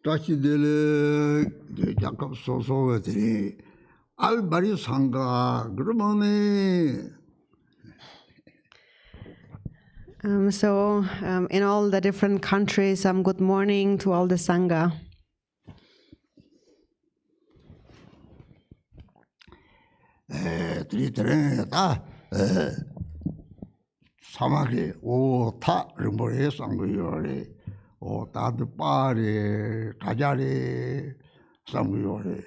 다시들 약간 소소들이 알바리 상가 그러면은 in all the different countries, good morning to all the Sangha. 사막에 오타 림보레 상고요래 오타드 빠레 가자레 상고요래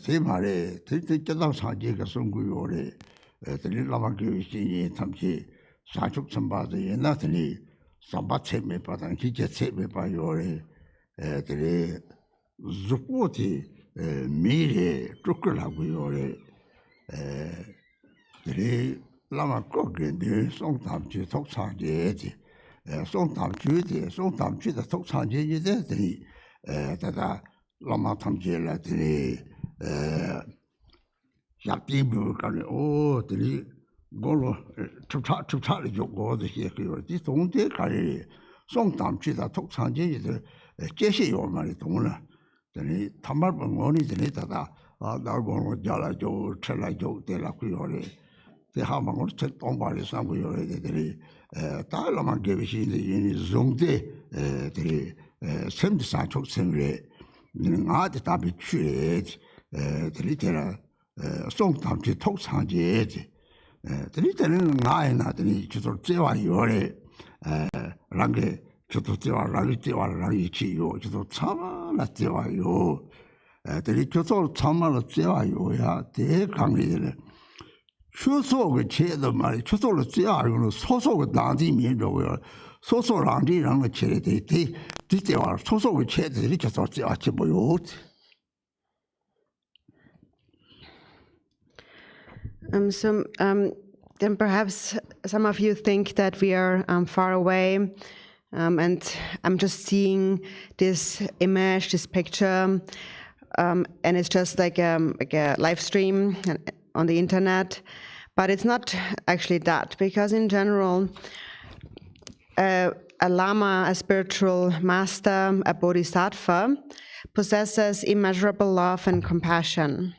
대마레 들때당 사지가 상고요래 들라마게 신이 탐지 사축 선바도 옛날에 삼바체메 바단 기제체메 바요래 들이 zuputi 미래 쫓으라고요래 들이 lama koke de song tam chi tok chang je ji song tam chi da tok chang je de da da lama tam je la de ya bi bu ka le o de go lo chu cha le jo go de xie ge yo di dong de ka le song tam chi da tok chang je de jie xie yo ma le dong le de ta ma bon wo ni de da da da go lo ja la jo che la jo de la ku yo le the hamang or tet ombali sambu yore de ta la man ge shi ni zongde de sem de sa chok semre nga de ta bi chu de de song tam chi tok sang je de nga na de chu zo je wa yore 랑 ge chu zo je wa la yi chi yo chu zo chama la je wa yo de chu zo chama la je wa yo ya de gang li 추소의 제도 말이 추소를 찌아로 소소의 나지 민족을 소소랑지랑의 제대 뒤때와 소소의 제들이 계속 찌아치 뭐요. Then perhaps some of you think that we are far away, and I'm just seeing this image, this picture, and it's just like a live stream on the internet, but it's not actually that, because in general, a lama, a spiritual master, a bodhisattva, possesses immeasurable love and compassion.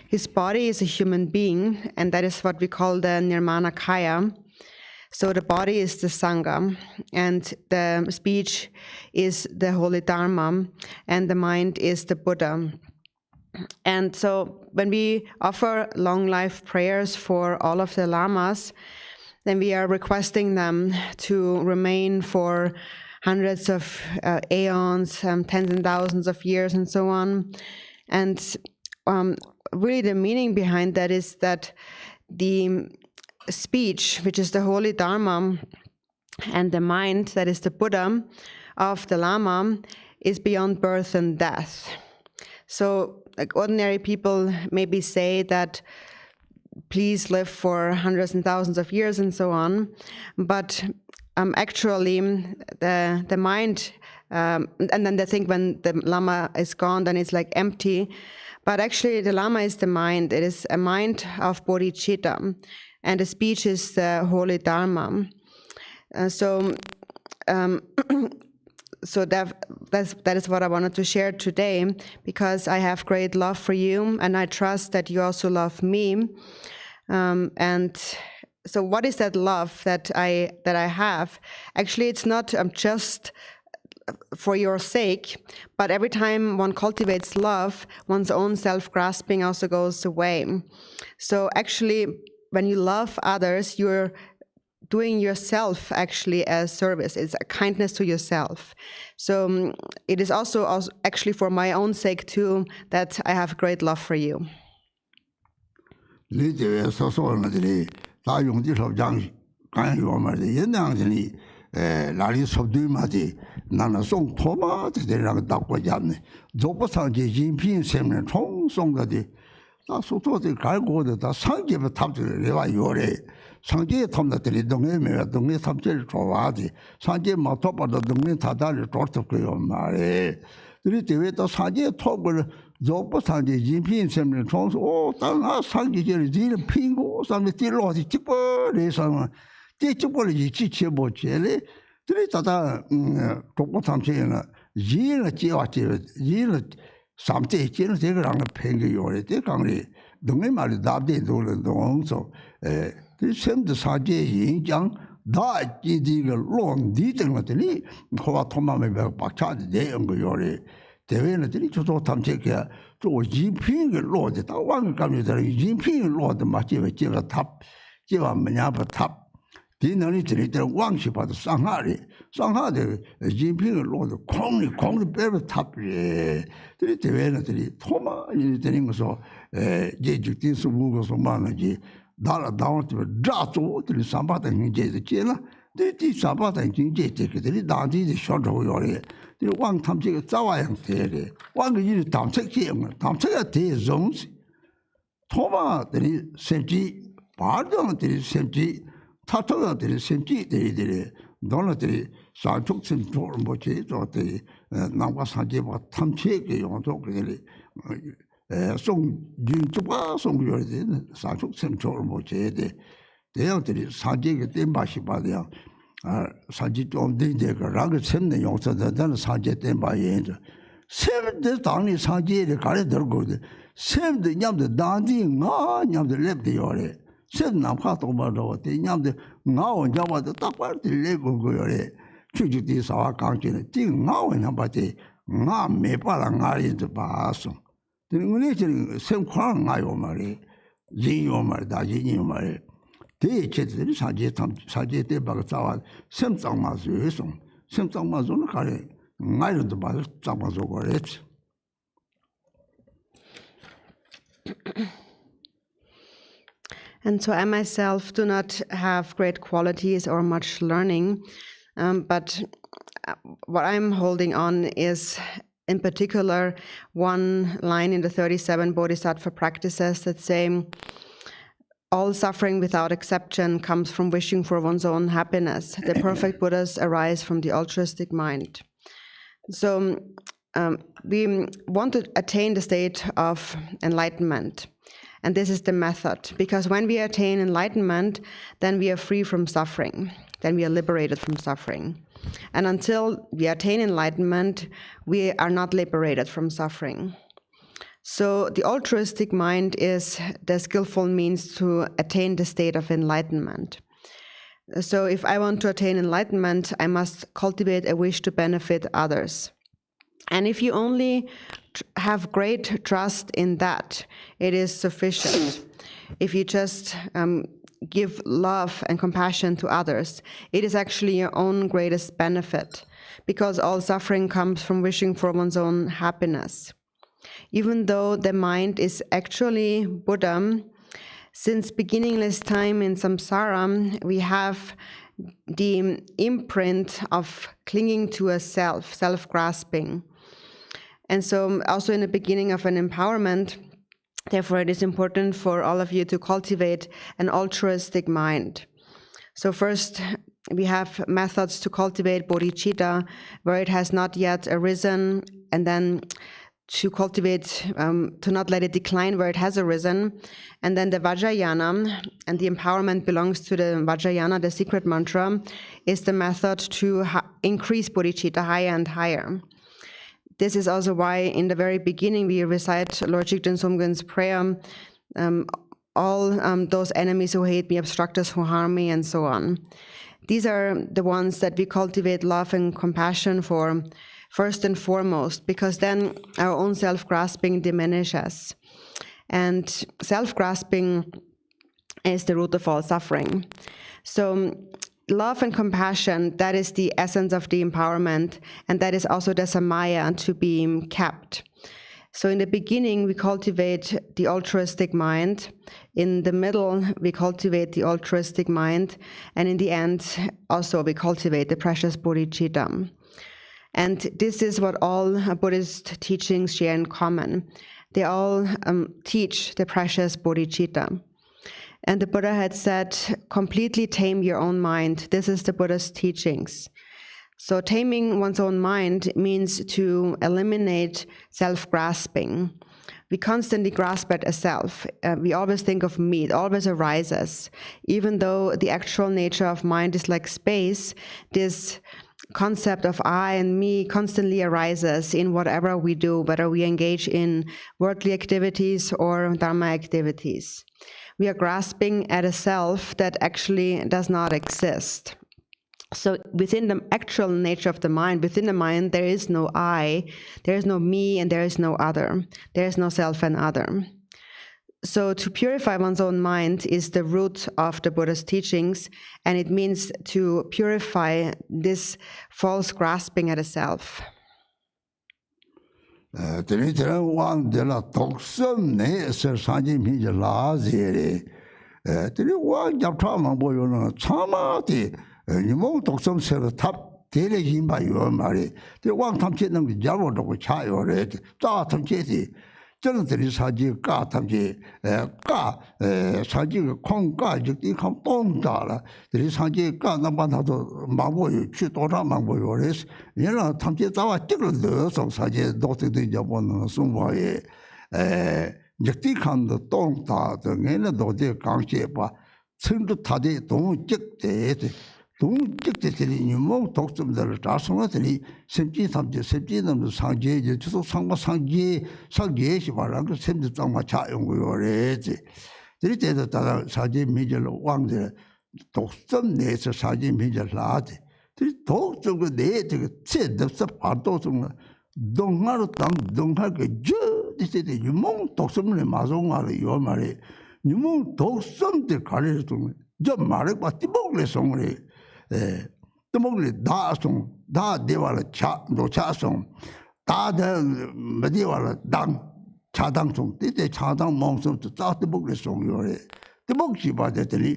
His body is a human being, and that is what we call the Nirmanakaya. So the body is the Sangha, and the speech is the holy Dharma, and the mind is the Buddha. And so when we offer long life prayers for all of the lamas, then we are requesting them to remain for hundreds of aeons, tens and thousands of years, and so on. And really the meaning behind that is that the speech, which is the holy Dharma, and the mind, that is the Buddha of the Lama, is beyond birth and death. So like ordinary people maybe say that please live for hundreds and thousands of years and so on, but actually the mind, and then they think when the Lama is gone, then it's like empty, but actually the Lama is the mind. It is a mind of bodhicitta, and the speech is the holy Dharma. So that is what I wanted to share today, because I have great love for you, and I trust that you also love me. And so what is that love that I have? Actually, it's not just for your sake, but every time one cultivates love, one's own self-grasping also goes away. So actually, when you love others, you're doing yourself actually a service. It's a kindness to yourself. So it is also actually for my own sake too that I have great love for you. 나는 송 토마 대대랑 닦고 잡네. 조보상제 진핀 세면 총 송가디. 다 소토들 갈고도 다 상계부 탑들 내가 요래. 상제 탐다들이 동네에 동네 탐제를 좋아하지 상제 마토바도 동네 다다를 좋다고요 말에 그리 대회도 상제 톱을 조보 상제 인핀 셈을 총수 땅아 상제를 지는 핑고 상제 딜로지 찍버리서 찍버리 지치보지래 그리 다다 조보 탐제는 이를 지와지 이를 삼제 지는 제가랑 팽겨요래 대강리 동네 말이 답대 도는 동서 샘도 사제 인장 다 지지가 론디 된 것들이 호와 토마메 박차지 내은 거 요래 대회는들이 저도 탐색해 저 인핑을 로데 다 왕을 감이들 인핑을 로데 맞지가 제가 탑 제가 뭐냐부 탑 디너니 들이들 왕시 봐도 상하데 인핑을 로데 공리 빼고 탑에 들이 대회는들이 토마니 되는 것서 제직진수 무고서 많은지 다라 다운트 자토들이 삼바당 이제 제나 이 삼바당 이제 되게 다디의 쇼도 요래 이 왕탐지가 자와야 되게 왕의 일 담책이면 담책이 대종스 토마들이 셈지 바르들이 셈지 타토들이 셈지 되들이 너네들이 사축심 좋은 뭐지 저들이 남과 산지와 탐책이 용도 그들이 송윤주가 송유어는 사축심 좋은 뭐지 대형들이 산지가 땜바시 받아야 산지 좀 되니까 라그 셈네 용서되는 산지 땜바에 셈데 당리 산지를 가려 들고 셈데 냠데 단지 나 냠데 랩데요래 셈 남파도 말도 냠데 나온 잡아도 딱 봐도 랩고 거래 추주디 사와 강진은 띵 나온 한바지 나 매바라 나리도 봐서 근데 지금 셈광 나요 말이 진요 말 다진요 말 대체들이 사제 때 바가 자와 셈장마스에서 셈장마스는 가래 나이도 봐서 장마스 거랬지. And so I myself do not have great qualities or much learning, but what I'm holding on is, in particular, one line in the 37 Bodhisattva practices that say, all suffering without exception comes from wishing for one's own happiness. The perfect Buddhas arise from the altruistic mind. So we want to attain the state of enlightenment. And this is the method, because when we attain enlightenment, then we are free from suffering, then we are liberated from suffering. And until we attain enlightenment, we are not liberated from suffering. So the altruistic mind is the skillful means to attain the state of enlightenment. So if I want to attain enlightenment, I must cultivate a wish to benefit others. And if you only have great trust in that, it is sufficient. If you just give love and compassion to others, it is actually your own greatest benefit, because all suffering comes from wishing for one's own happiness. Even though the mind is actually Buddha, since beginningless time in samsara, we have the imprint of clinging to a self-grasping. And so also in the beginning of an empowerment, therefore it is important for all of you to cultivate an altruistic mind. So first, we have methods to cultivate bodhicitta where it has not yet arisen, and then to cultivate, to not let it decline where it has arisen. And then the Vajrayana, and the empowerment belongs to the Vajrayana, the secret mantra, is the method to increase bodhicitta higher and higher. This is also why in the very beginning we recite Lord Jigten Sumgön's prayer, all those enemies who hate me, obstructors who harm me, and so on. These are the ones that we cultivate love and compassion for, first and foremost, because then our own self-grasping diminishes. And self-grasping is the root of all suffering. So love and compassion, that is the essence of the empowerment, and that is also the samaya to be kept. So in the beginning, we cultivate the altruistic mind. In the middle, we cultivate the altruistic mind. And in the end, also we cultivate the precious bodhicitta. And this is what all Buddhist teachings share in common. They all teach the precious bodhicitta. And the Buddha had said, completely tame your own mind. This is the Buddha's teachings. So taming one's own mind means to eliminate self-grasping. We constantly grasp at a self. We always think of me. It always arises. Even though the actual nature of mind is like space, this concept of I and me constantly arises in whatever we do, whether we engage in worldly activities or dharma activities. We are grasping at a self that actually does not exist. So within the actual nature of the mind, within the mind, there is no I, there is no me, and there is no other. There is no self and other. So to purify one's own mind is the root of the Buddha's teachings, and it means to purify this false grasping at a self. 정들이 사지 까 탐지 까 사지가 콩까 이제 컴 똥다라 들이 사지 까 나반다도 마보요去多少 마보요 그래서 얘는 탐지 자와 찍을 넣어서 사지 도트도 잡는 송와에 이제 칸도 똥다 등에는 도대 강시에 봐 천도 타대 너무 찍대 동직들이 유목 독점들을 자성들이 심지 삼지 심지는 상계에 주소 상과 상계시 말한 그 심지 장마 차용고요래지 들이 때도 다 사지 미절로 왕들 독점 내에서 사지 미절 나지 들이 독점고 내 되게 체득서 파도 좀 동하로 땅 동하게 저 이제 유목 독점을 마송하러 요 말이 유목 독점들 가려서 저 말을 받지 먹래 송을 तमोगले दासों दा देवाला चा दो चासों दा मदेवाला दांग चादांग सों ते चादांग मोंसों तो चाते बोगले सों योरे तमोगसी बाते तेली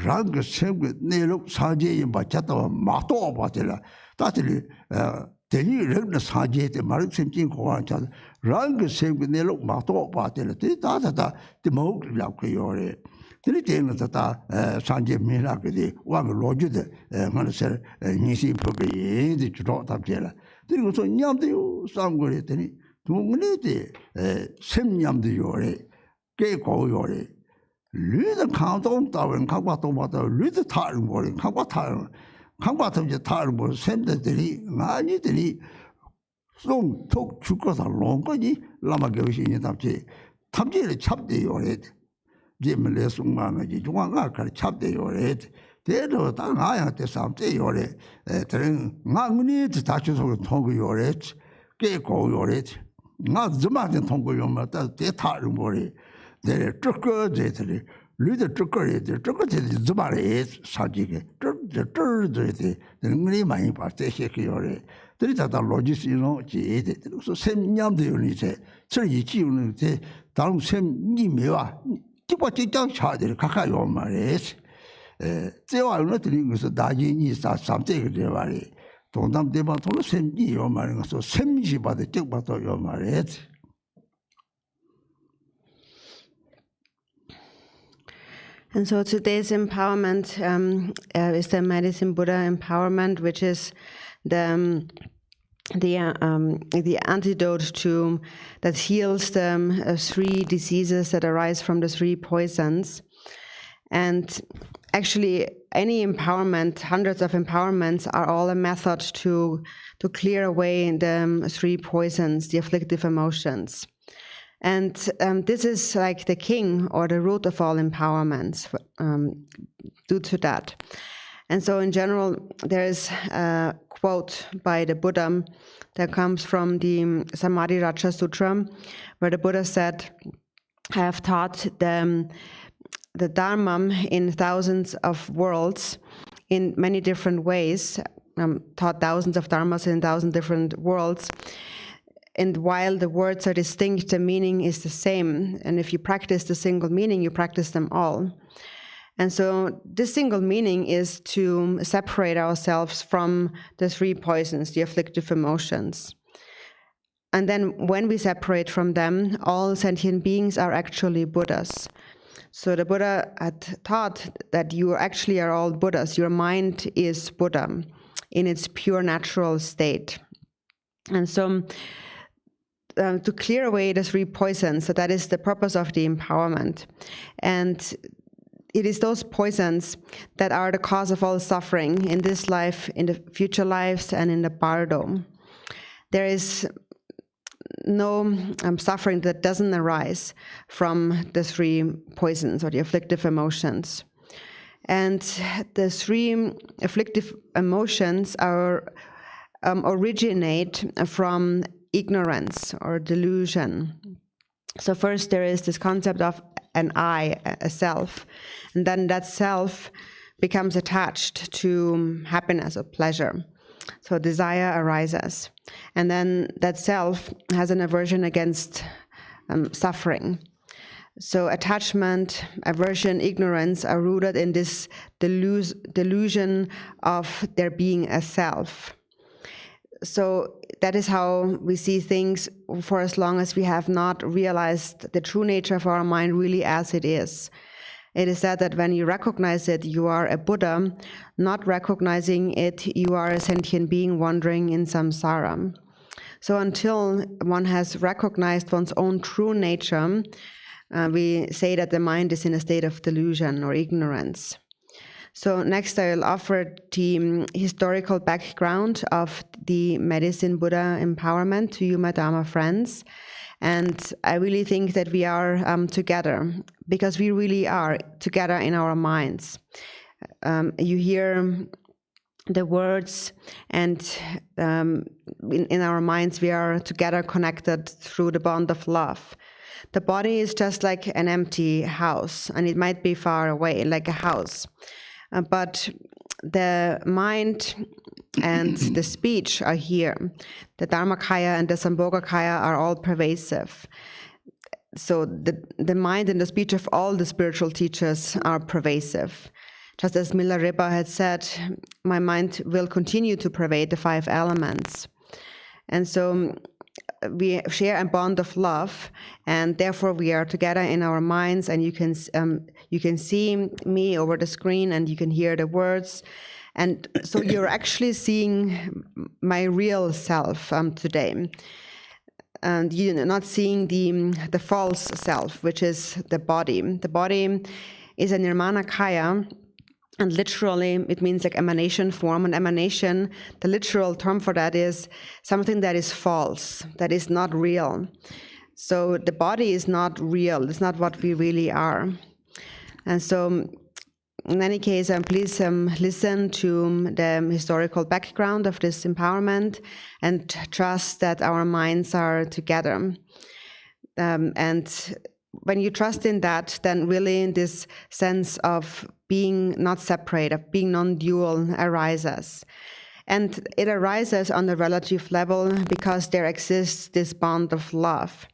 रंग सेंग नेलो साजे ये बचाता मातो बातेला तातेली तेली रंग साजे ते मार्ग सेंचिंग कोवान चा रंग सेंग नेलो मातो बातेला ते ताता तमोग लाके योरे 들이 되는 다 산제 미라게 와가 로주데 만서 니시 포게 이 주로 답제라 그리고 저 냠도 상거리더니 동네데 샘냠도 요래 깨고 요래 류의 강동 따원 각과도 마다 류의 타는 거리 각과 타는 각과 탐제 타는 거 샘들이 많이들이 송톡 죽어서 롱거니 라마교신이 답제를 찹대 요래 제물에 송망하지 중앙가 갈 찹대요래 대로 당 아야한테 삼대요래 다른 나문이 다쳐서 통고요래 깨고요래 나 좀한테 통고요 맞다 대타를 뭐래 내 쪼꺼제들이 류도 쪼꺼리들 쪼꺼제들 좀말에 사지게 쪼쪼쪼데 능이 많이 봤대 시켜요래 들이 다 로지스노 지에 그래서 샘냠도 요리제 저 이지우는 데 다음 샘님이와 tipo 직장 차들 가까이 온 말이지. 제와는 드린 것은 나진이 삼대가 돼 말이. 동남 대바 돌 샘이 요 말인 것서 샘시 받아 적 받아 요 말이지. And so today's empowerment is the Medicine Buddha empowerment, which is the antidote to that heals the three diseases that arise from the three poisons. And actually any empowerment, hundreds of empowerments, are all a method to clear away the three poisons, the afflictive emotions. And this is like the king or the root of all empowerments due to that. And so in general, there is a quote by the Buddha that comes from the Samadhi Raja Sutra, where the Buddha said, I have taught the Dharma in thousands of worlds in many different ways, taught thousands of Dharmas in 1,000 different worlds. And while the words are distinct, the meaning is the same. And if you practice the single meaning, you practice them all. And so this single meaning is to separate ourselves from the three poisons, the afflictive emotions. And then when we separate from them, all sentient beings are actually Buddhas. So the Buddha had taught that you actually are all Buddhas. Your mind is Buddha in its pure natural state. And so to clear away the 3 poisons, so that is the purpose of the empowerment. And it is those poisons that are the cause of all suffering in this life, in the future lives, and in the bardo. There is no suffering that doesn't arise from the 3 poisons or the afflictive emotions. And the 3 afflictive emotions are originate from ignorance or delusion. So first there is this concept of an I, a self, and then that self becomes attached to happiness or pleasure. So desire arises, and then that self has an aversion against suffering. So attachment, aversion, ignorance are rooted in this delusion of there being a self. So that is how we see things for as long as we have not realized the true nature of our mind really as it is. It is said that when you recognize it, you are a Buddha. Not recognizing it, you are a sentient being wandering in samsara. So until one has recognized one's own true nature, we say that the mind is in a state of delusion or ignorance. So next I will offer the historical background of the Medicine Buddha empowerment to you, my Dharma friends. And I really think that we are together, because we really are together in our minds. You hear the words, and in our minds we are together connected through the bond of love. The body is just like an empty house, and it might be far away, like a house. But the mind and the speech are here. The Dharmakaya and the Sambhogakaya are all pervasive. So the mind and the speech of all the spiritual teachers are pervasive. Just as Milarepa had said, my mind will continue to pervade the 5 elements. And so we share a bond of love, and therefore we are together in our minds, and you can see me over the screen, and you can hear the words. And so you're actually seeing my real self today. And you're not seeing the false self, which is the body. The body is a Nirmanakaya, and literally it means like emanation form. And emanation, the literal term for that is something that is false, that is not real. So the body is not real. It's not what we really are. And so in any case, please listen to the historical background of this empowerment and trust that our minds are together. And when you trust in that, then really this sense of being not separate, of being non-dual arises. And it arises on the relative level because there exists this bond of love.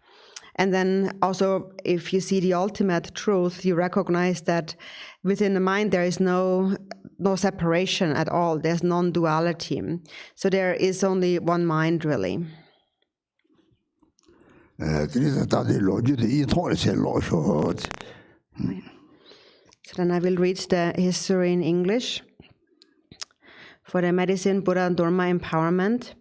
And then also, if you see the ultimate truth, you recognize that within the mind there is no separation at all. There's non-duality. So there is only one mind, really. So then I will read the history in English. For the Medicine Buddha Torma empowerment.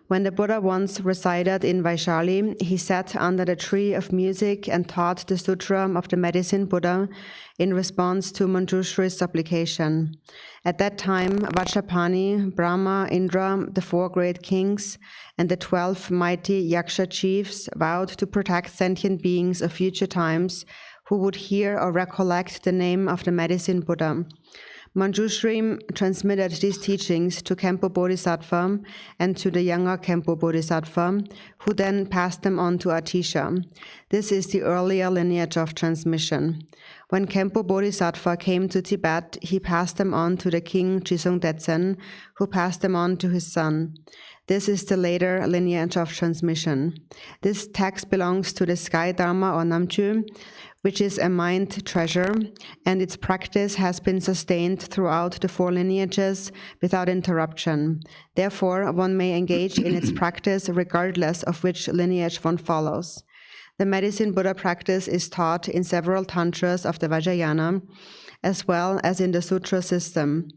When the Buddha once resided in Vaishali, he sat under the tree of music and taught the Sutra of the Medicine Buddha in response to Manjushri's supplication. At that time, Vajrapani, Brahma, Indra, the 4 great kings, and the 12 mighty Yaksha chiefs vowed to protect sentient beings of future times who would hear or recollect the name of the Medicine Buddha. Manjushri transmitted these teachings to Khenpo Bodhisattva and to the younger Khenpo Bodhisattva, who then passed them on to Atisha. This is the earlier lineage of transmission. When Khenpo Bodhisattva came to Tibet, he passed them on to the king Chisung Detsen, who passed them on to his son. This is the later lineage of transmission. This text belongs to the Sky Dharma or Namchu, which is a mind treasure, and its practice has been sustained throughout the 4 lineages without interruption. Therefore, one may engage in its practice regardless of which lineage one follows. The medicine Buddha practice is taught in several tantras of the Vajrayana, as well as in the sutra system.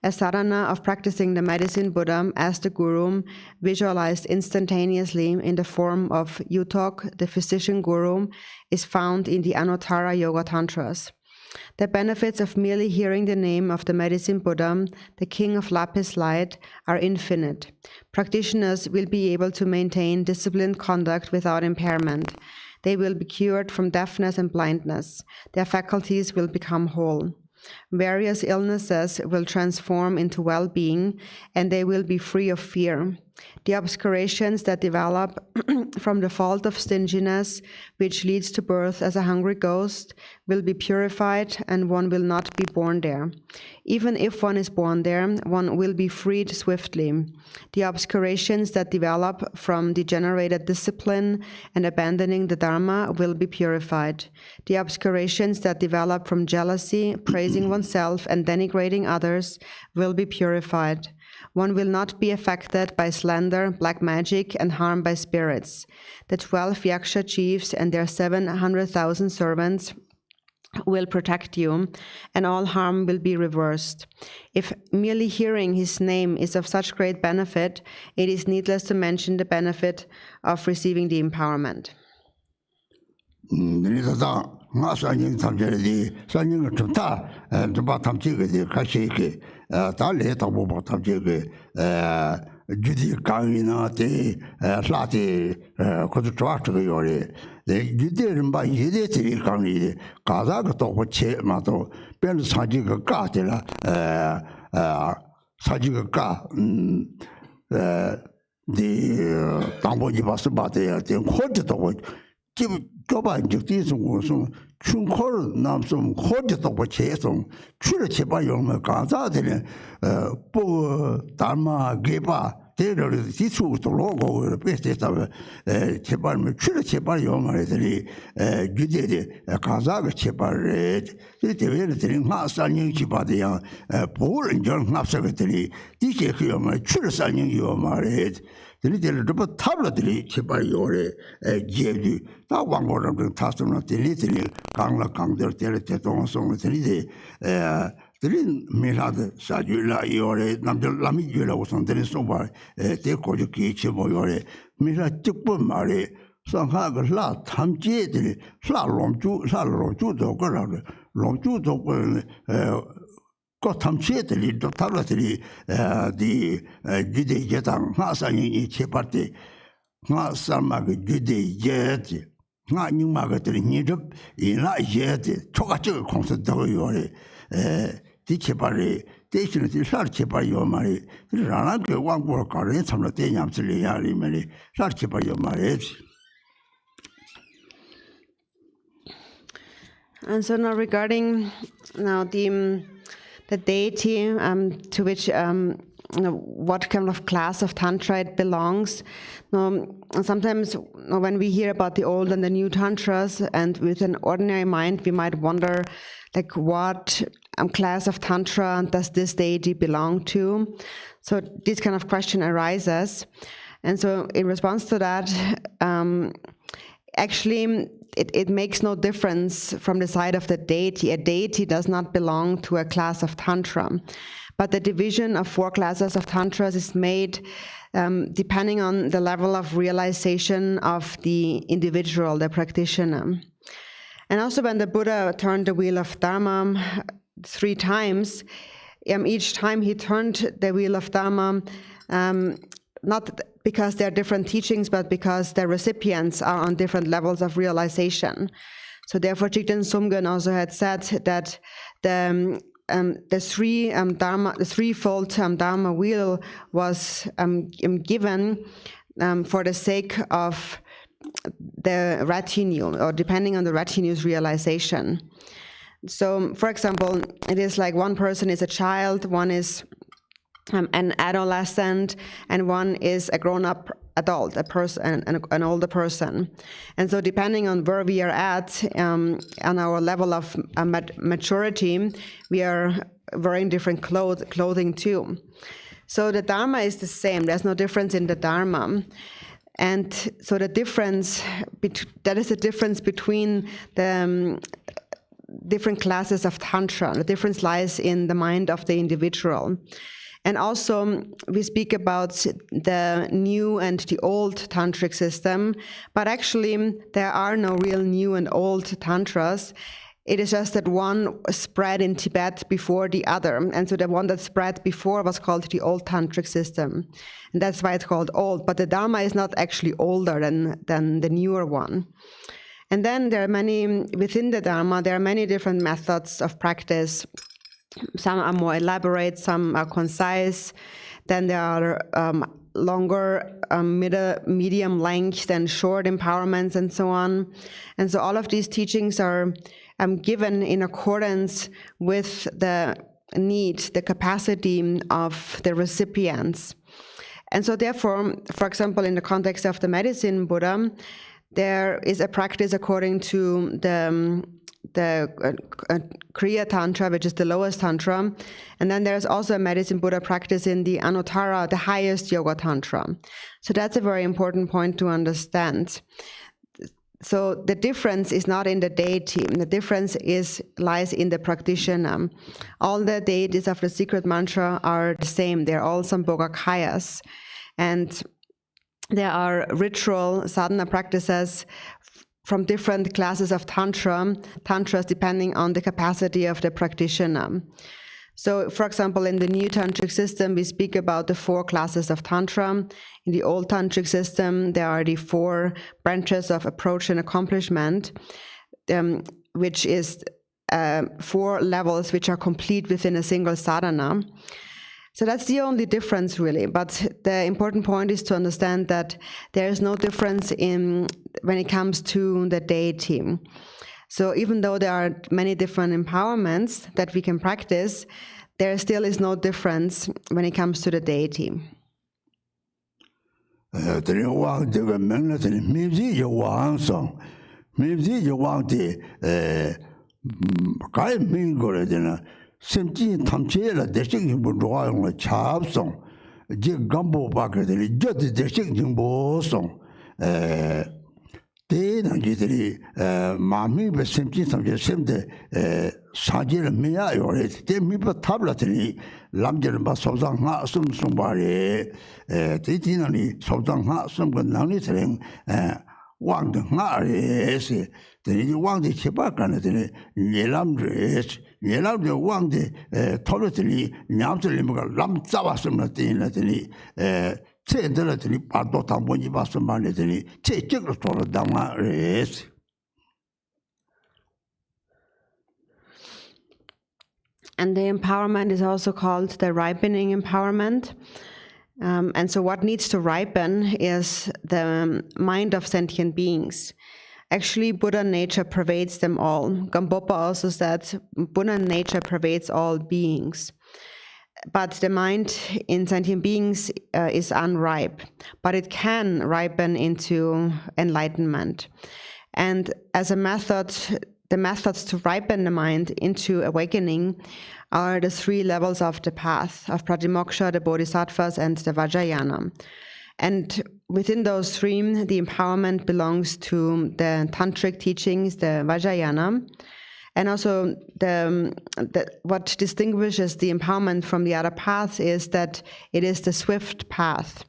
A sadhana of practicing the medicine Buddha as the guru, visualized instantaneously in the form of Utok, the physician guru, is found in the Anuttara Yoga Tantras. The benefits of merely hearing the name of the medicine Buddha, the king of lapis light, are infinite. Practitioners will be able to maintain disciplined conduct without impairment. They will be cured from deafness and blindness. Their faculties will become whole. Various illnesses will transform into well-being, and they will be free of fear. The obscurations that develop from the fault of stinginess, which leads to birth as a hungry ghost, will be purified, and one will not be born there. Even if one is born there, one will be freed swiftly. The obscurations that develop from degenerated discipline and abandoning the Dharma will be purified. The obscurations that develop from jealousy, praising oneself, and denigrating others will be purified. One will not be affected by slander, black magic, and harm by spirits. The 12 Yaksha chiefs and their 700,000 servants will protect you, and all harm will be reversed. If merely hearing his name is of such great benefit, it is needless to mention the benefit of receiving the empowerment. nga sanjing tamjere di sanjing chumta dhubba tamchiga di kashiki ta le tabo bo tamchiga judi kangi na te lati kudu chwachiga yore judi rinpa yede tiri kangi di kaza ka tobo che ma to pen sanjiga ka tila sanjiga ka di tambo jiba suba te khoti tobo 교반 적디송 고송 춘콜 남송 호지도 버체송 추르 제바 용마 가자들은 보 담마 게바 대를 지수도 로고 베스트다 제발 추르 제발 용마들이 규제데 가자가 제발에 이때에들이 마산이 지바데야 보를 전 합석들이 이게 그 용마 추르 산이 용마래 들이들 더 탑라들이 제발 요래 제주 다 왕고를 타스는 들이들이 강라 강들 때를 대동성 들이들 들이 메라드 사줄라 요래 남들 남이 줄라고 선들이 소바 대고주기 제모 요래 메라 직분 말에 상하가 라 탐제들이 살롱주도 거라고 롱주도 그 탐지들이 또 다르들이 디 기대제당 하산이 제parti 하산마가 기대제지 하님마가들이 니럽 이나 제지 초가적 공서도 요래 디체발이 대신에 살 제발 요 말이 라나 그 왕고 가는 참로 대냠슬이 야리면이 살 제발 요 말이. And so now regarding now the deity to which what kind of class of tantra it belongs. Sometimes when we hear about the old and the new tantras, and with an ordinary mind, we might wonder, like, what class of tantra does this deity belong to? So this kind of question arises, and so in response to that, actually, it makes no difference from the side of the deity. A deity does not belong to a class of tantra, but the division of 4 classes of tantras is made depending on the level of realization of the individual, the practitioner. And also when the Buddha turned the wheel of Dharma 3 times, each time he turned the wheel of Dharma, not because there are different teachings, but because the recipients are on different levels of realization. So therefore, Jigten Sumgön also had said that the threefold Dharma wheel was given for the sake of the retinue, or depending on the retinue's realization. So, for example, it is like one person is a child, one is an adolescent, and one is a grown-up adult, a person, an older person. And so depending on where we are at on our level of maturity, we are wearing different clothing too. So the Dharma is the same. There's no difference in the Dharma. And so the difference, that is the difference between the different classes of Tantra. The difference lies in the mind of the individual. And also, we speak about the new and the old tantric system, but actually there are no real new and old tantras. It is just that one spread in Tibet before the other. And so the one that spread before was called the old tantric system. And that's why it's called old. But the Dharma is not actually older than the newer one. And then there are within the Dharma, there are many different methods of practice. Some are more elaborate, some are concise. Then there are longer, medium length, and short empowerments, and so on. And so all of these teachings are given in accordance with the need, the capacity of the recipients. And so therefore, for example, in the context of the medicine Buddha, there is a practice according to the Kriya Tantra, which is the lowest Tantra. And then there's also a medicine Buddha practice in the Anuttara, the highest Yoga Tantra. So that's a very important point to understand. So the difference is not in the deity. The difference lies in the practitioner. All the deities of the secret mantra are the same. They're all Sambhogakayas. And there are ritual sadhana practices from different classes of tantras depending on the capacity of the practitioner. So, for example, in the new tantric system, we speak about the 4 classes of tantra. In the old tantric system, there are the 4 branches of approach and accomplishment, which is 4 levels which are complete within a single sadhana. So that's the only difference, really. But the important point is to understand that there is no difference when it comes to the deity. So even though there are many different empowerments that we can practice, there still is no difference when it comes to the deity. Semji tamchela deshik jingbo zhuwa yongla chab song, je gambo baka dili jodi deshik jingbo song, de nangi dili mami ba semji tamche semde sanjila miya yore, de mipa tabla dili lamjila ba sobzang nga sum sumbari, de di nangi sobzang nga sum ka nangi dili wangda nga resi, dili wangda chiba kana dili nilam resi, Yelam de Wang de Tolatili, Yamsilimaga, Lam Zavasumlatini, Tendratini, Padota Bonibasamanitini, take Tola Dama race. And the empowerment is also called the ripening empowerment. And so what needs to ripen is the mind of sentient beings. Actually, Buddha nature pervades them all. Gampopa also said Buddha nature pervades all beings. But the mind in sentient beings is unripe, but it can ripen into enlightenment. And as a method, the methods to ripen the mind into awakening are the 3 levels of the path of Pratimoksha, the Bodhisattvas, and the Vajrayana. And within those 3, the empowerment belongs to the tantric teachings, the Vajrayana, and also what distinguishes the empowerment from the other paths is that it is the swift path.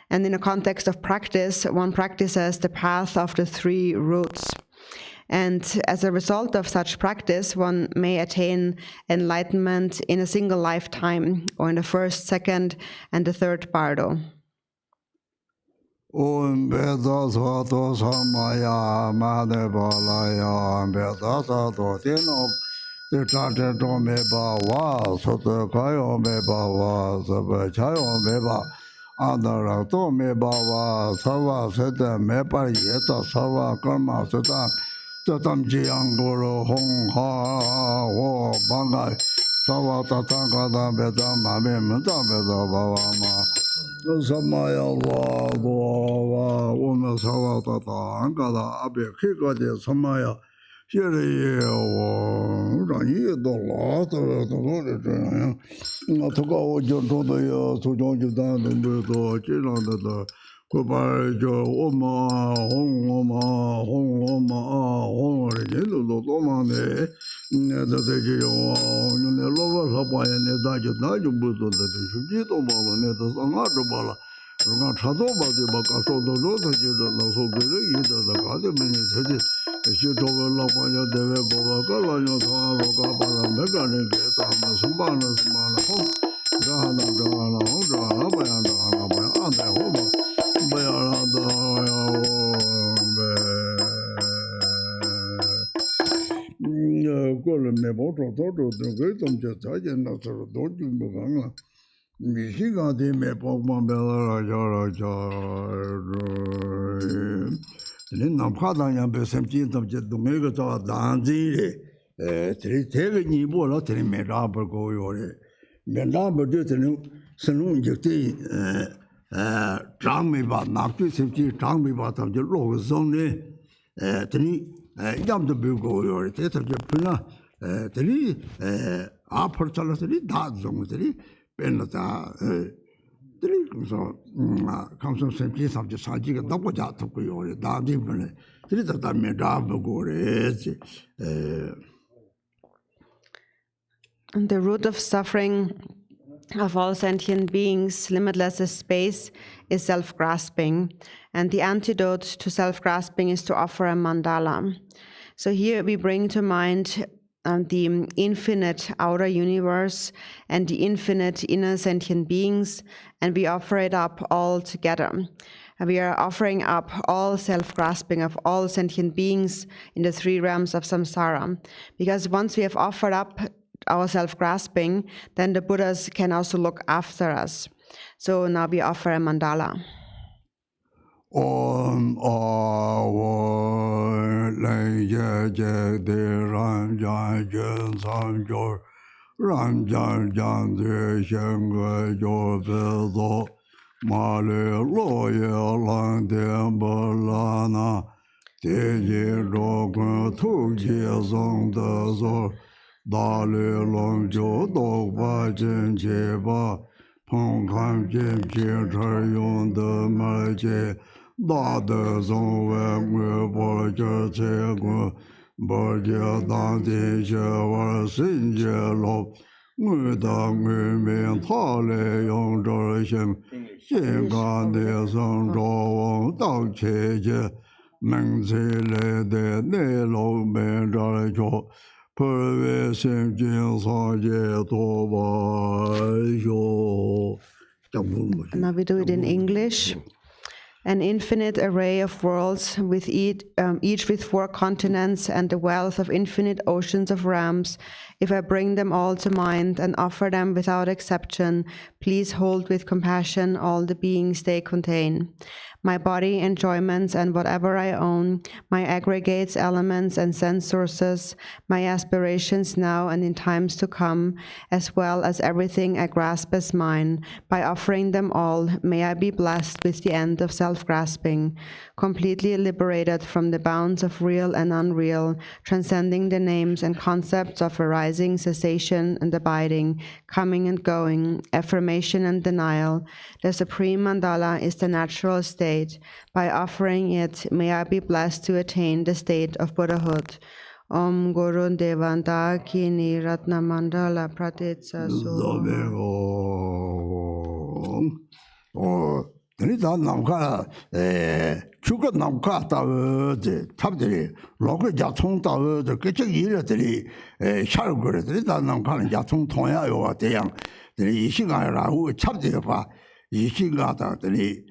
And in a context of practice, one practices the path of the 3 routes. And as a result of such practice, one may attain enlightenment in a single lifetime, or in the 1st, 2nd, and the 3rd bardo. Om Beda Sato Samaya Mane Balaya Beda Sato Tino the Tante Tome Bawa Soto Kayo Me Bawa Saba Chayo Meba Andara Tome Bawa Sava Seta Mepa Yeta Sava Karma Seta Tatam Jiangoro Hong Ha Ho Bangai Sava Tatanga Da Beda Mame Menta Beda Bawa Ma Samaya Wa Uma Sawa Tata Angada Abe Kikade Samaya Shiri Rani Dola Toka Ojo Toda Sujon Judan Beto Chilan 고발 저 오마 홍오마 홍오마 홍어리 로로마네 내다대지요 눈에 로버서 봐야 내다지 나지 못도다 주지도 말로 내다 상아도 봐라 그러나 차도 봐지 바까서도 로다지도 나서들이 이다다 가데면이 세지 시도를 라고야 대외 보고가라요 다로가 바라 메가네 게다마 선반은 선반은 홍 자하나 자하나 봐야 안돼 호마 Trang mi ba nak tu sim chi trang mi ba tam je lo zong ne tani yam de bu go yo te ta je puna tani a par chala tani da zong tani pen la ta tani so kam so sim chi sam je sa ji ga da ko ja to ko yo da di pune tani ta ta me da bu go re And the root of suffering of all sentient beings, limitless as space, is self-grasping. And the antidote to self-grasping is to offer a mandala. So here we bring to mind the infinite outer universe and the infinite inner sentient beings, and we offer it up all together. And we are offering up all self-grasping of all sentient beings in the three realms of samsara. Because once we have offered up our self-grasping, then the Buddhas can also look after us. So now we offer a mandala. Om Awa Lai Jia Jia De Ran Jian Jian San Jo Ran Jian Jian De Xian Ge Jo Be Zo Ma Le Lo Ye Lan Dian Bo La Na De Ji Zhou Gun Tu Ji Zong De Zo Da Le Long Jiu Do Ba Jin Qi Ba Peng Kan Jin Qi Che Yong De Ma Jie Da De Zong Wei Ngui Bo Jie Qi Gu Bo Jie Dan Di Xie Wa Xin Jie Lo Ngui Da Ngui Ming Ta Le Yong Zhe Xin Xin Gan De Song Zhou Wang Dao Qi Jie Meng Qi Le De Ne Lo Ming Zhe Qiu Now we do it in English. An infinite array of worlds, with each with 4 continents and the wealth of infinite oceans of realms. If I bring them all to mind and offer them without exception, please hold with compassion all the beings they contain. My body, enjoyments, and whatever I own, my aggregates, elements, and sense sources, my aspirations now and in times to come, as well as everything I grasp as mine. By offering them all, may I be blessed with the end of self-grasping, completely liberated from the bounds of real and unreal, transcending the names and concepts of arising, cessation, and abiding, coming and going, affirmation and denial. The supreme mandala is the natural state. By offering it, may I be blessed to attain the state of Buddhahood. Om Guru Devanta Kini Ratna Mandala Pratitsa Tenita Namka, Chuka Namka, the Tabdi, Local Jatong Tower, the Kitchen Unity, Shargur, Tenita Namka, Jatong Toya, or the young, the Ishigara, who Chabdifa, Ishigata, the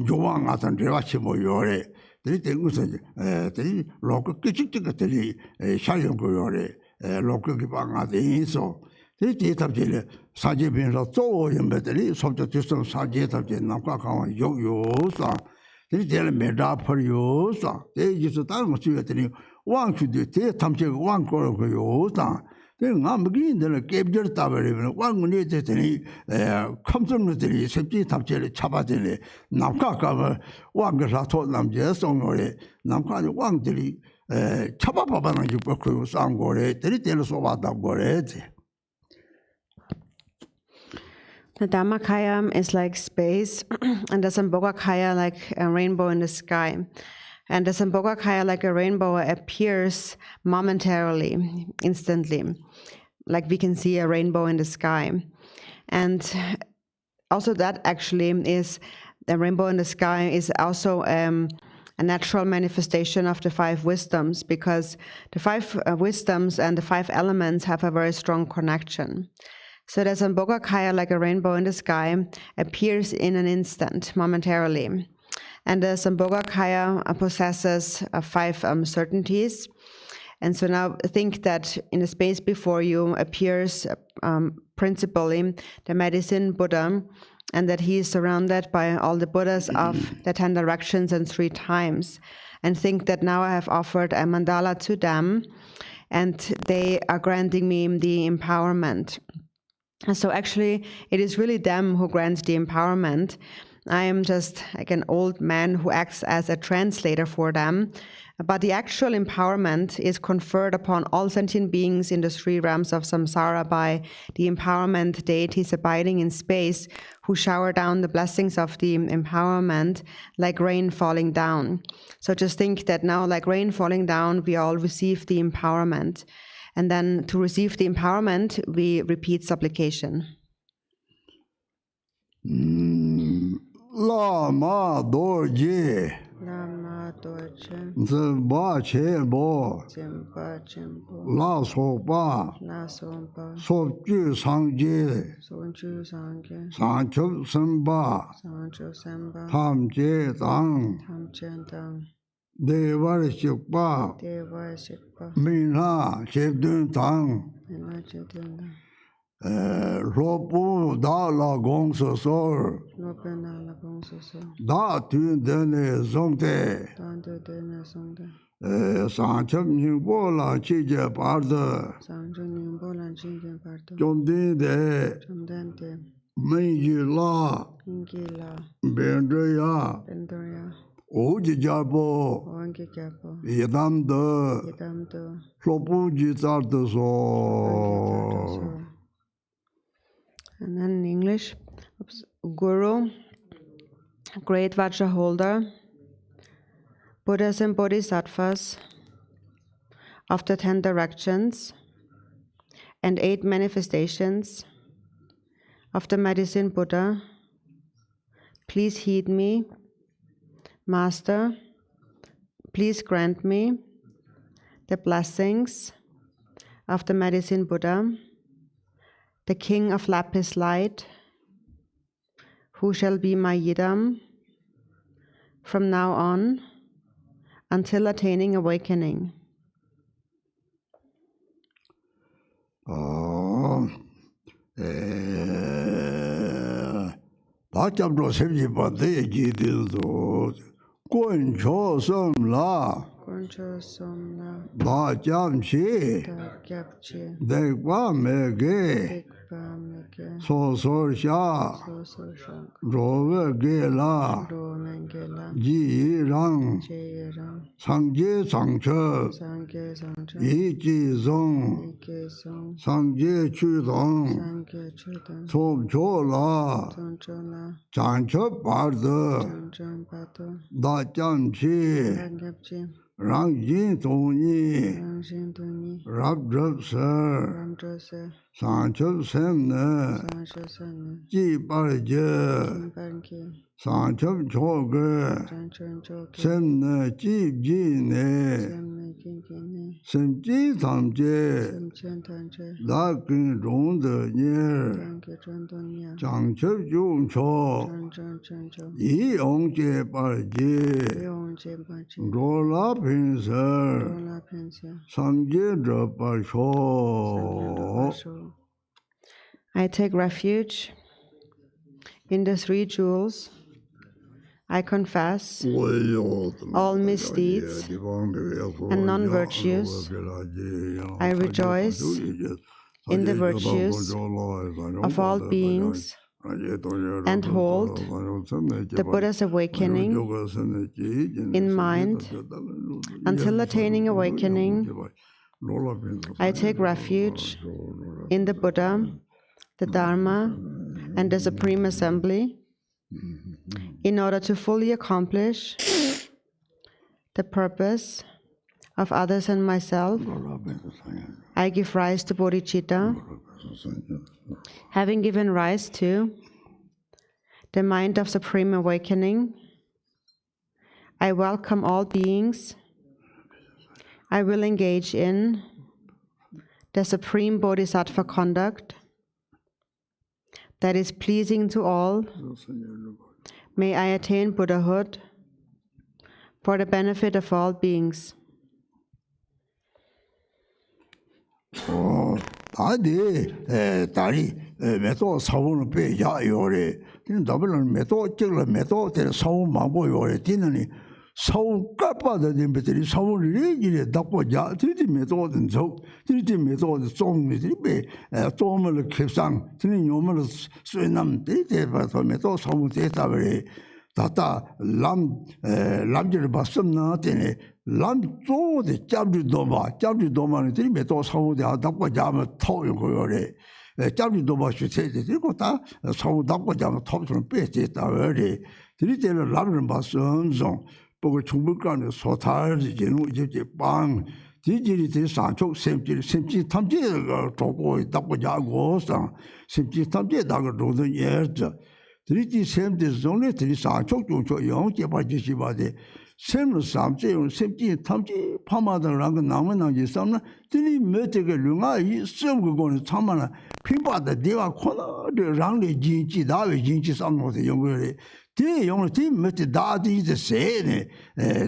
Joan at and Rachimo Yore, the things, the local kitchen ticket, Shayon local Gipanga, the Inso. The data Saji being a so in battery, subject to some Sajet of the Namka, Yo, they tell me that for you, they used to tell me one should do Tamche, one quarter of you. Then I'm beginning to keep your tower, even one minute, comes on the safety Tamche, Chabatini, Namka, one girl I told them just on Namka, one dilly, Chababana, you could Sangore, they tell us about that. The Dharmakaya is like space, and the Sambhogakaya like a rainbow in the sky. And the Sambhogakaya, like a rainbow, appears momentarily, instantly, like we can see a rainbow in the sky. And also that actually is, the rainbow in the sky is also a natural manifestation of the 5 wisdoms, because the 5 wisdoms and the 5 elements have a very strong connection. So the Sambhogakaya, like a rainbow in the sky, appears in an instant, momentarily. And the Sambhogakaya possesses 5 certainties. And so now think that in the space before you appears principally the medicine Buddha, and that he is surrounded by all the Buddhas of the 10 directions and 3 times. And think that now I have offered a mandala to them, and they are granting me the empowerment. And so actually, it is really them who grant the empowerment. I am just like an old man who acts as a translator for them. But the actual empowerment is conferred upon all sentient beings in the 3 realms of samsara by the empowerment deities abiding in space, who shower down the blessings of the empowerment like rain falling down. So just think that now, like rain falling down, we all receive the empowerment. And then to receive the empowerment, we repeat supplication. Lama dorje, Lama dorje, zimba chenpo, Jimpa Jimpo, la sopa, La Sompa, sopju sangje, Sonju Sangye, sanchup samba, Sanjo Samba, tamje tang, Tam Chendang, devar shikpa, Deva Shikpa, mina shibdun tang, Enajidina, lopu da la gong so sor, Lopena La Gongsoso, da tun dene zongde, Dandu Dena Songda, sanchup nyingpo la chije parda, Sanjo Nimbo Lan Jingen Parto, chomdin de, Chomdante, menji la, Ingila, bendreya, Bendoria, oji jarpo, Oangi Gapo, yedam de, Yedamdo, lopu ji tar de so. And then in English, Guru, great Vajra holder, Buddhas and Bodhisattvas of the 10 directions and 8 manifestations of the medicine Buddha, please heed me. Master, please grant me the blessings of the medicine Buddha, the king of lapis light, who shall be my yidam from now on until attaining awakening. Da chabro semji pate ji din so, kun cho som la, Concho somna da cham chi, da gyapche dekwa me ge, dikpa meke so sor sha, soso shank rowe ge la, do mengela ji rang, cheyeram sangje sangche, sangye sangcha yi ji zong, ike song sangje chu dong, sangye chudan som cho la, tonchola chancho parda, chanchon pato da cham chi, gyapche rang yin tong ni, rangshin tuni rab drab sar, ramdose sanchup sem ne, sangsho sanne ji par je, kimpanki sanchup cho ge, chanchon choke sem ne jib ji ne, semme kinkine sem ji tam je, semchen tanche da kin rong de nye, tanke chondonya chang chup yung cho, chanchon chancho yi ong je par je, Yong Jembachi, ro la pin ser, Dola Pensia, sam je dra par cho. I take refuge in the 3 jewels. I confess all misdeeds and non-virtues. I rejoice in the virtues of all beings and hold the Buddha's awakening in mind until attaining awakening. I take refuge in the Buddha, the Dharma, and the Supreme Assembly in order to fully accomplish the purpose of others and myself. I give rise to bodhicitta, having given rise to the mind of supreme awakening. I welcome all beings. I will engage in the supreme bodhisattva conduct that is pleasing to all. May I attain Buddhahood for the benefit of all beings. 다리 메도 사원을 빼야 요래. 진 더블은 메도 찍을 메도 될 사원 마보 요래. 디는 사원 까빠다 님들이 사원을 이래 닦고야. 디디 메도든 저 디디 메도든 종들이 배 종을 캡상 디는 요물 수남 디디 봐서 메도 사원 됐다 그래. 다다 람지를 봤었나 되네. 람조데 짭주도마는 들이 메도 사우데 하다고 자면 토요 거래. 짭주도마 시세데 그리고 다 사우 닦고 자면 토를 빼지다 그래. 들이때는 람을 봤었어. 보고 중국간에 소탈이 제노 이제 빵 디지리 대 산촉 샘지 탐지가 도고 닦고 자고서 샘지 탐지다가 로도 예죠. 들이지 샘지 존에 들이 산촉 중초 영제 바지시 바데 샘을 삼제용 샘지 탐지 파마들랑 그 나무나지 삼나 들이 메테게 룽아 이 샘고는 참마나 핀바다 내가 코너를 랑리 진지 나외 진지 삼노데 용거래 대 용을 대 메테 다디 이제 세네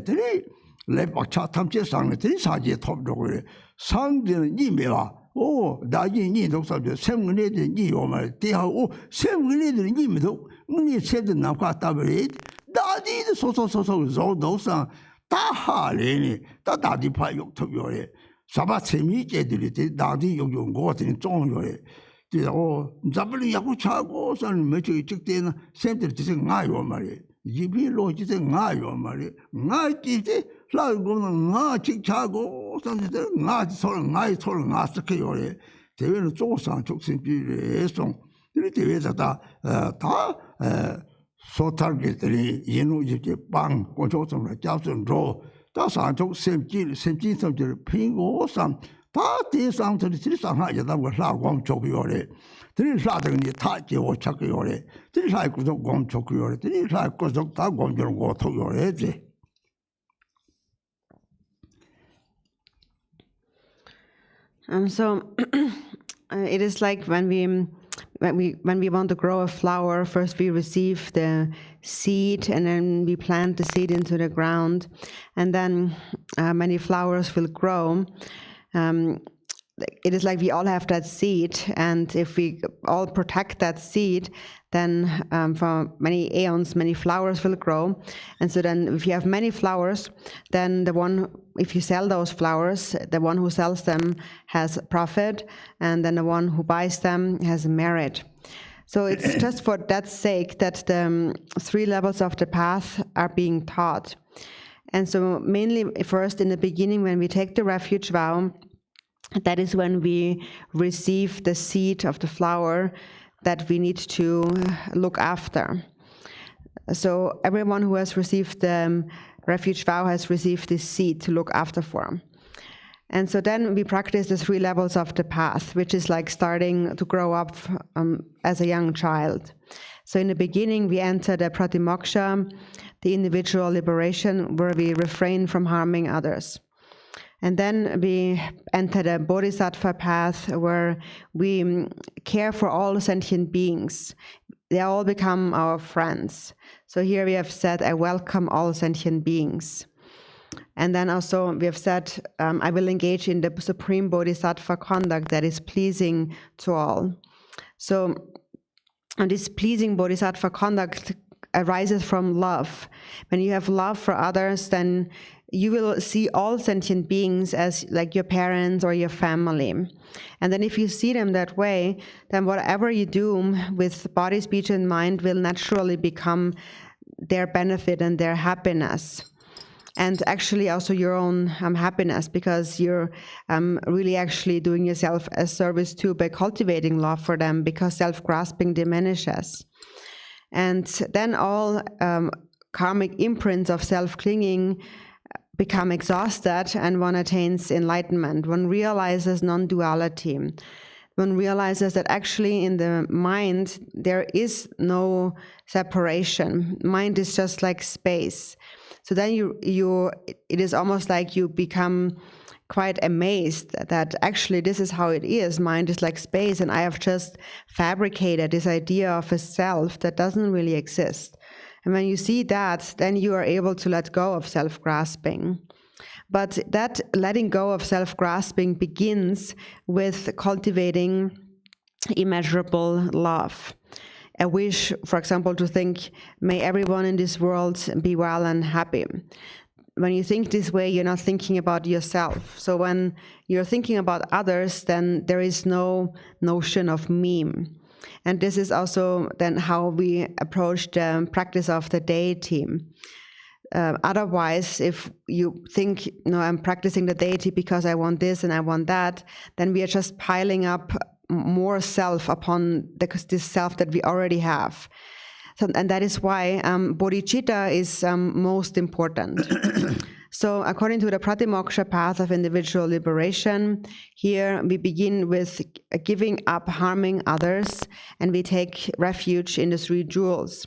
들이 레박차 탐지 상네 들이 사지 톱도고 상대는 이메와 오 나진이 독사죠 샘근에들 니 요말 대하고 샘근에들 니미도 우리 세드 나과 따버리 다디도 소소소소 조도상 다하래니 다다디 파욕토요래 사바 재미제들이 다디 욕용 거 같은 종요래 오 잡을이 야구 차고 선 며칠 직대는 샘들 뜻이 나요 말이 이비로 뜻이 나요 말이 나지데 라고는 나 직차고 선들 나 소를 나 스케요래 대회는 조상 족신비에서 이 대회에서 다 소탈들이 인우지게 빵 고조성을 잡선로 다 산족 샘질 섬질 핑고상 다 대상들이 실상하야다 뭐 라고 적요래 들이 사등이 다 제고 찾고요래 들이 사고도 공 적요래 들이 사고도 다 공정 거 토요래지. So it is like when we want to grow a flower, first we receive the seed and then we plant the seed into the ground, and then many flowers will grow. It is like we all have that seed, and if we all protect that seed, then for many aeons, many flowers will grow. And so then if you have many flowers, then if you sell those flowers, the one who sells them has profit, and then the one who buys them has merit. So it's just for that sake that the 3 levels of the path are being taught. And so mainly first in the beginning, when we take the refuge vow, that is when we receive the seed of the flower that we need to look after. So everyone who has received the refuge vow has received this seed to look after for. And so then we practice the 3 levels of the path, which is like starting to grow up as a young child. So in the beginning, we enter the pratimoksha, the individual liberation, where we refrain from harming others. And then we enter the bodhisattva path, where we care for all sentient beings. They all become our friends. So here we have said, I welcome all sentient beings. And then also we have said, I will engage in the supreme bodhisattva conduct that is pleasing to all. So this pleasing bodhisattva conduct arises from love. When you have love for others, then you will see all sentient beings as like your parents or your family. And then if you see them that way, then whatever you do with body, speech, and mind will naturally become their benefit and their happiness. and actually also your own happiness, because you're really actually doing yourself a service too by cultivating love for them, because self-grasping diminishes. And then all karmic imprints of self-clinging become exhausted, and one attains enlightenment. One realizes non-duality. One realizes that actually in the mind there is no separation. Mind is just like space. So then it is almost like you become quite amazed that actually this is how it is. Mind is like space, and I have just fabricated this idea of a self that doesn't really exist. And when you see that, then you are able to let go of self-grasping. But that letting go of self-grasping begins with cultivating immeasurable love. A wish, for example, to think, may everyone in this world be well and happy. When you think this way, you're not thinking about yourself. So when you're thinking about others, then there is no notion of me. And this is also then how we approach the practice of the deity. Otherwise, if you think, I'm practicing the deity because I want this and I want that, then we are just piling up more self upon this self that we already have. So, and that is why bodhicitta is most important. So according to the Pratimoksha path of individual liberation, here we begin with giving up harming others, and we take refuge in the three jewels.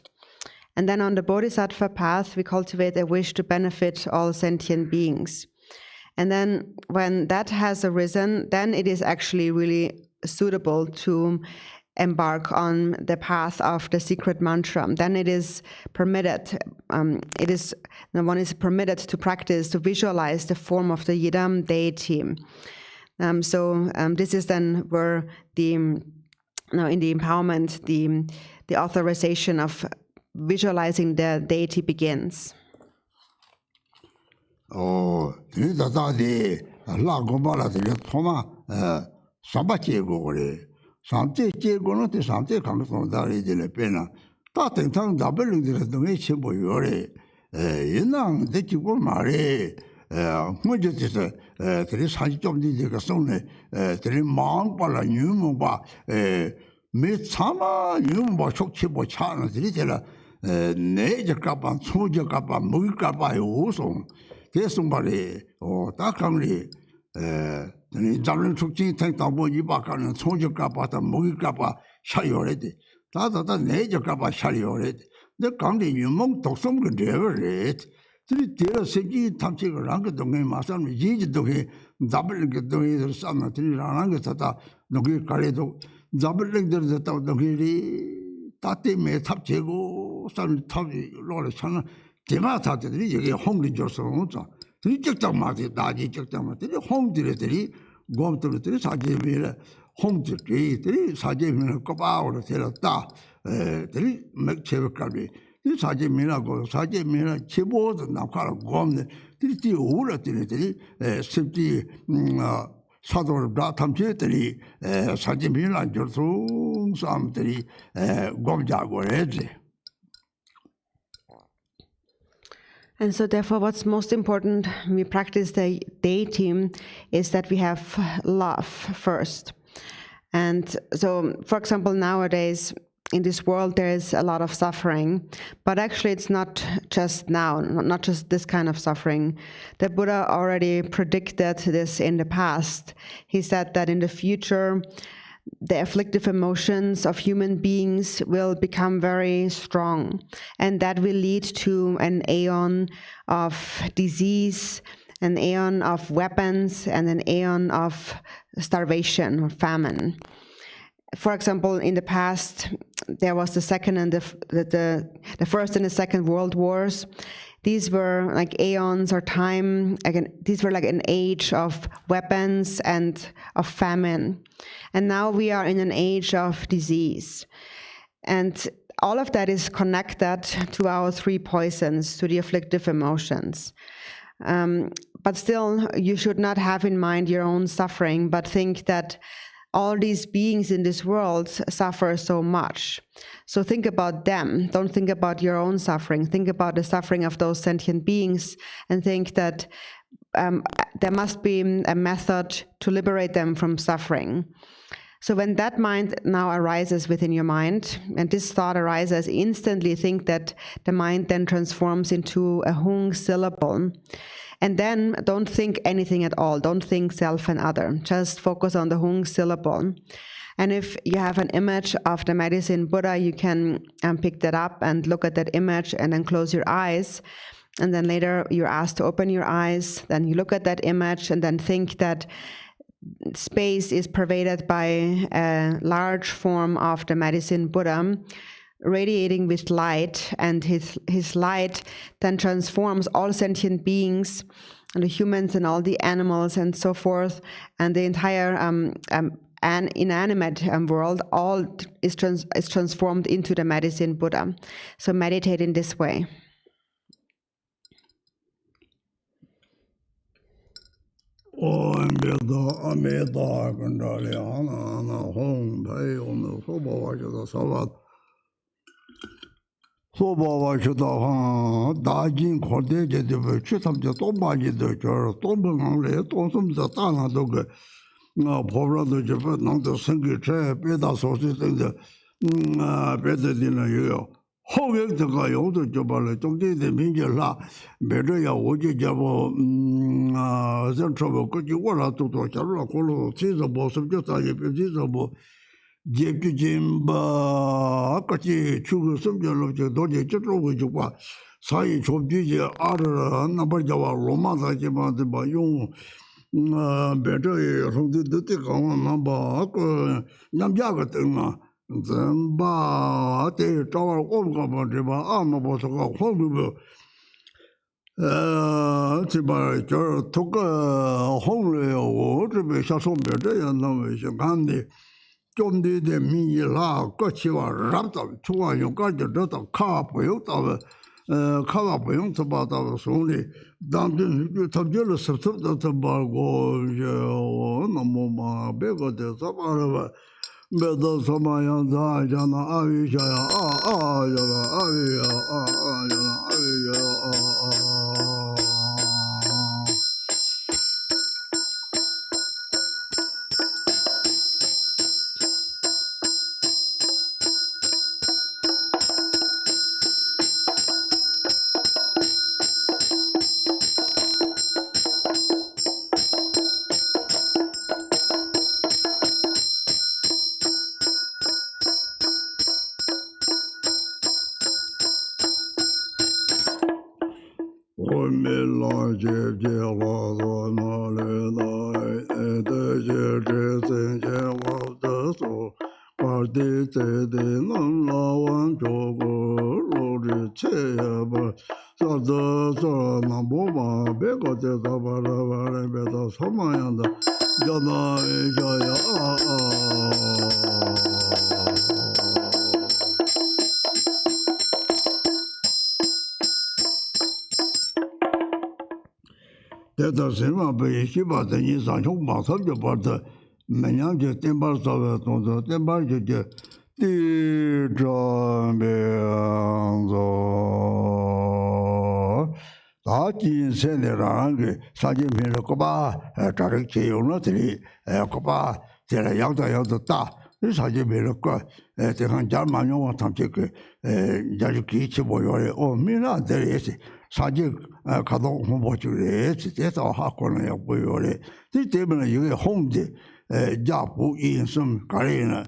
And then on the bodhisattva path, we cultivate a wish to benefit all sentient beings. And then when that has arisen, then it is actually really suitable to embark on the path of the secret mantra. Then it is permitted, one is permitted to practice, to visualize the form of the Yidam deity. This is then where in the empowerment, the authorization of visualizing the deity begins. Oh, samte che gono te samte kang song da ri de pena ta teng tang da bel de de nge che bo yo re yinang de chi bo ma re mo je te te sa ji jom de ga song ne te mang pa la nyu mo ba me chama nyu mo ba chok chi bo cha na de de la ne je ka ba chu je ka ba mo ka ba yo song te song ba re o ta kang ri 자는 축진 택다고 이바가는 총적가봐다 먹이가봐 샤요래데 다다다 내적가봐 샤요래데 내 강대 유몽 독성그 레벨레 들이 데려 생기 탐색을 한 동에 마삼 이지도 해 잡을게 동에 삼나 들이라는 거 다다 너기 가래도 잡을게 됐다 너기리 따때메 탑제고 산 탑이 로를 차는 대마타들이 여기 홍리 줘서 들이적장 맞이 나지 적장 맞이 홍들들이 곰들들이 사제미를 홍들들이 사제미를 꼬바오로 데렸다 들이 맥체백까지 이 사제미라고 사제미를 치보도 나가라 곰들 들이 오르들이 습디 사도를 다 탐지들이 사제미를 안 줘서 사람들이 곰자고 해지. And so therefore what's most important when we practice the deity is that we have love first. And so, for example, nowadays in this world there is a lot of suffering, but actually it's not just now, not just this kind of suffering. The Buddha already predicted this in the past. He said that in the future the afflictive emotions of human beings will become very strong, and that will lead to an aeon of disease, an aeon of weapons, and an aeon of starvation or famine. For example, in the past, there was the First and the Second World Wars. These were like aeons or time. Again, these were like an age of weapons and of famine. And now we are in an age of disease. And all of that is connected to our three poisons, to the afflictive emotions. But still, you should not have in mind your own suffering, but think that all these beings in this world suffer so much. So think about them. Don't think about your own suffering. Think about the suffering of those sentient beings and think that there must be a method to liberate them from suffering. So when that mind now arises within your mind, and this thought arises, instantly think that the mind then transforms into a hung syllable. And then don't think anything at all. Don't think self and other. Just focus on the hung syllable. And if you have an image of the medicine Buddha, you can pick that up and look at that image and then close your eyes. And then later you're asked to open your eyes. Then you look at that image and then think that space is pervaded by a large form of the medicine Buddha, radiating with light, and his light then transforms all sentient beings, and the humans and all the animals and so forth, and the entire inanimate world, all is transformed into the medicine Buddha. So meditate in this way. Ameda Gandaliana home pay on the Soba Shada Dajin Cordeja de Chitam de Tomaji de Jar, Tombang, Tomsum the Tana Doga, Pobra de Japan, not the single chair, Beda sources in the better than a year. Hogan the guy older Jabal, don't get the Minjala, better ya Woji Jabo, Central, could you want to Chala Colo, Caesar Boss of just I Caesar Jimba, Akachi, Chugu, some yellow, Doja, Chetro, which you want. Sai Chobji, other number Java, Roma, Jima, the Bayong, better from the tick on number, Namjaga. Zamba, they tower all government, armor was a home. Tibar took a homely or to be shot better and no Gandhi. John did the me la, got you a raptor, 2 you got your daughter car, built of car built about us only. Down to the jealous of the bargo, no more, beggar, there's a Bedo Somayanda, Jana Avishaya, Jana Avia, Jana Avia. That's him, but he was the news on home, but the Manyan Timbers of the Timber, the drum that is send around Sajim Koba, Tariki, Unotri, Koba, Tera Yauta Ta. This has been a quite the Hanjarman, Tamchik, Jajuki, Boy, or Mina, there is Sajik, Kado, what you read, that's all Hakon, Boy. This table you get home, Japu in some Karina.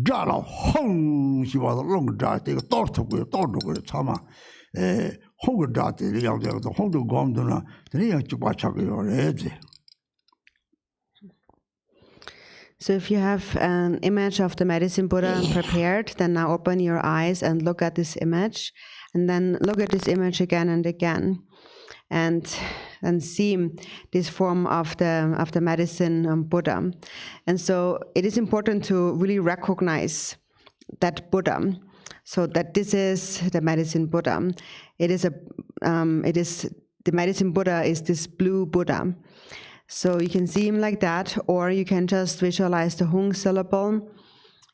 Jala Hong, she was a long dart, take a daughter with Tama. Hong dart, the young the Hong to Gondona, the young Chupachak your head. So if you have an image of the medicine Buddha prepared, then now open your eyes and look at this image, and then look at this image again and again, and see this form of the medicine Buddha. And so it is important to really recognize that Buddha, so that this is the medicine Buddha. The medicine Buddha is this blue Buddha. So you can see him like that, or you can just visualize the hung syllable.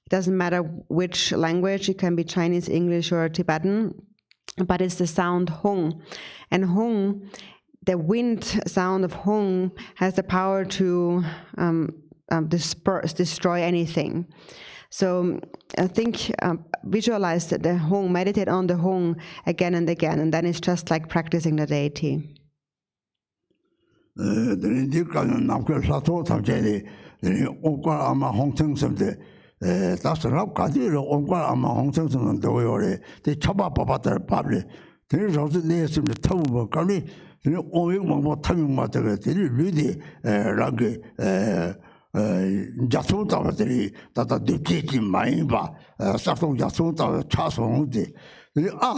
It doesn't matter which language, it can be Chinese, English, or Tibetan, but it's the sound hung. And hung, the wind sound of hung has the power to destroy anything. So I think visualize the hung, meditate on the hung again and again, and then it's just like practicing the deity. 자소다들이 다다 뒤뒤지 많이 봐 사통 자소다 차송데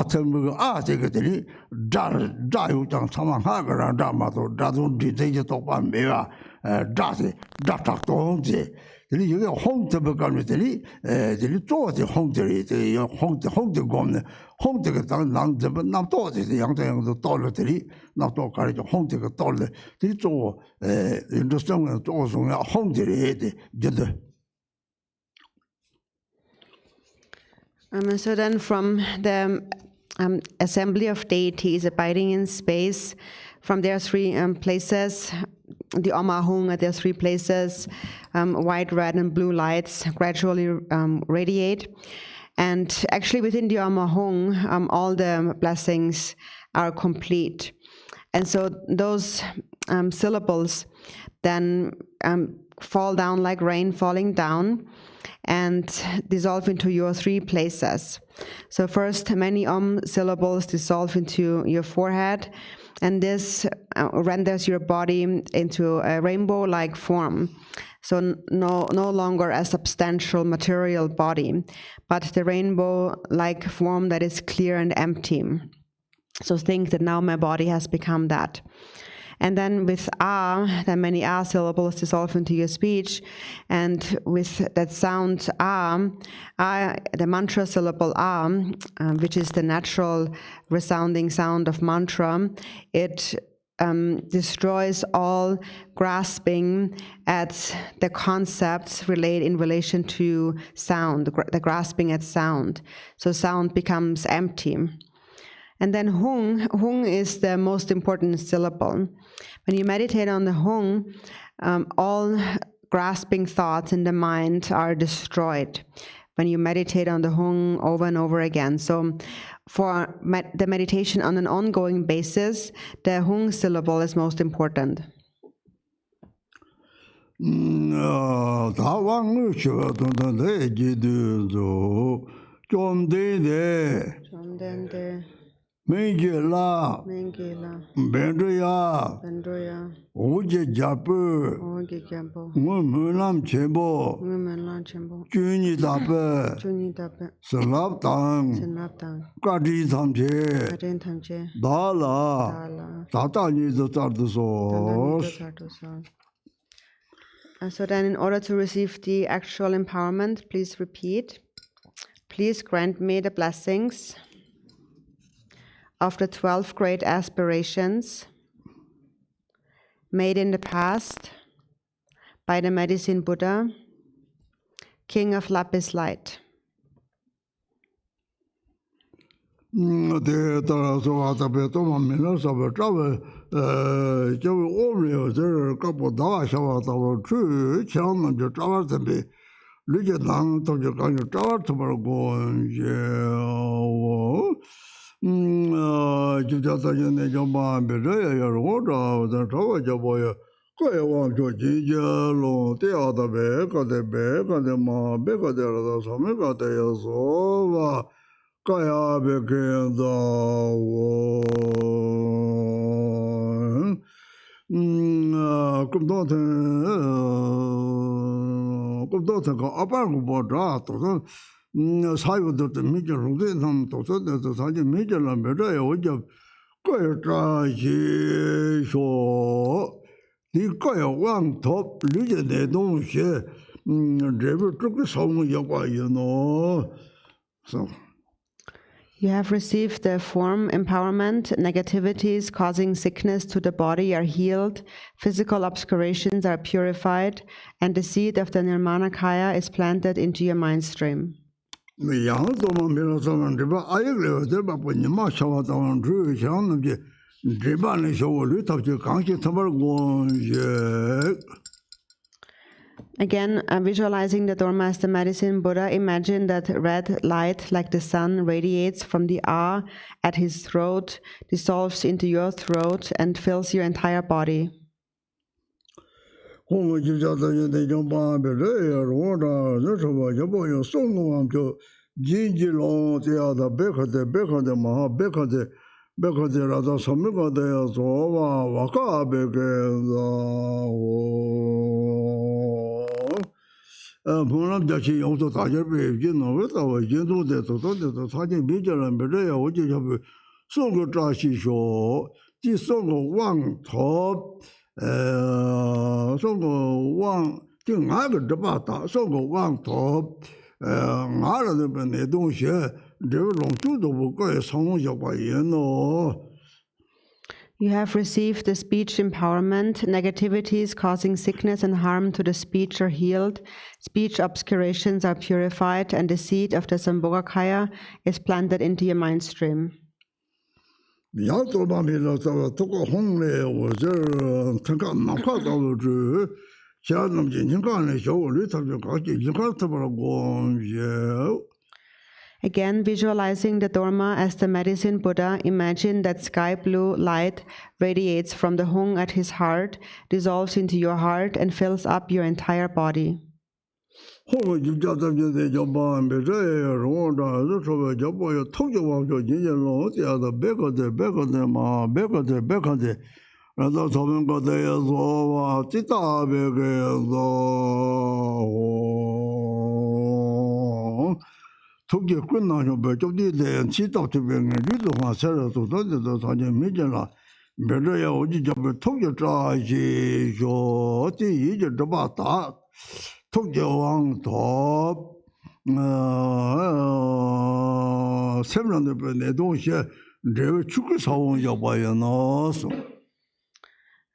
저거들이 자유장 상황하거나 자마도 자도 뒤뒤지 똑바 매가 자세 자탁동지 여기 홍대버가면들이 들이 쪼지 홍들이 홍대 공네 홍대가 당 남자분 남도지 양자양도 돌들이 나도 가리죠 홍대가 돌들 들이 쪼 인도성은 쪼송야 홍들이 저들. So then from the assembly of deities abiding in space, from their three places, the Oma Hung, there are three places, white, red, and blue lights gradually radiate. And actually within the Oma Hung, all the blessings are complete. And so those syllables then fall down like rain falling down and dissolve into your three places. So first, many syllables dissolve into your forehead, and this renders your body into a rainbow-like form. So no longer a substantial material body, but the rainbow-like form that is clear and empty. So think that now my body has become that. And then with then many syllables dissolve into your speech, and with that sound the mantra syllable which is the natural resounding sound of mantra, it destroys all grasping at the concepts in relation to sound, the grasping at sound. So sound becomes empty. And then hung is the most important syllable. When you meditate on the hung, all grasping thoughts in the mind are destroyed when you meditate on the hung over and over again. So for the meditation on an ongoing basis, the hung syllable is most important. Mandala, Bendria, Oje Japu, Mulam Chebo, Juni Dape, Salab Tang, Kadi Tamche, Dala, Tata needs the Tartus. So then, in order to receive the actual empowerment, please repeat. Please grant me the blessings of the 12 great aspirations made in the past by the Medicine Buddha, King of Lapis Light. 사유도 미저롱데 남 도서도 사지 미저라면에 오죠 거기서 이거요 왕톱 류제 동시에 레벨 쪽에 성의 역과이노. So You have received the form empowerment. Negativities causing sickness to the body are healed. Physical obscurations are purified. And the seed of the Nirmanakaya is planted into your mind stream. Again, visualizing the Dharma as the medicine Buddha, imagine that red light like the sun radiates from the A at his throat, dissolves into your throat, and fills your entire body. You have received the speech empowerment. Negativities causing sickness and harm to the speech are healed. Speech obscurations are purified, and the seed of the Sambhogakaya is planted into your mind stream. Again, visualizing the Dharma as the medicine Buddha, imagine that sky blue light radiates from the hung at his heart, dissolves into your heart, and fills up your entire body.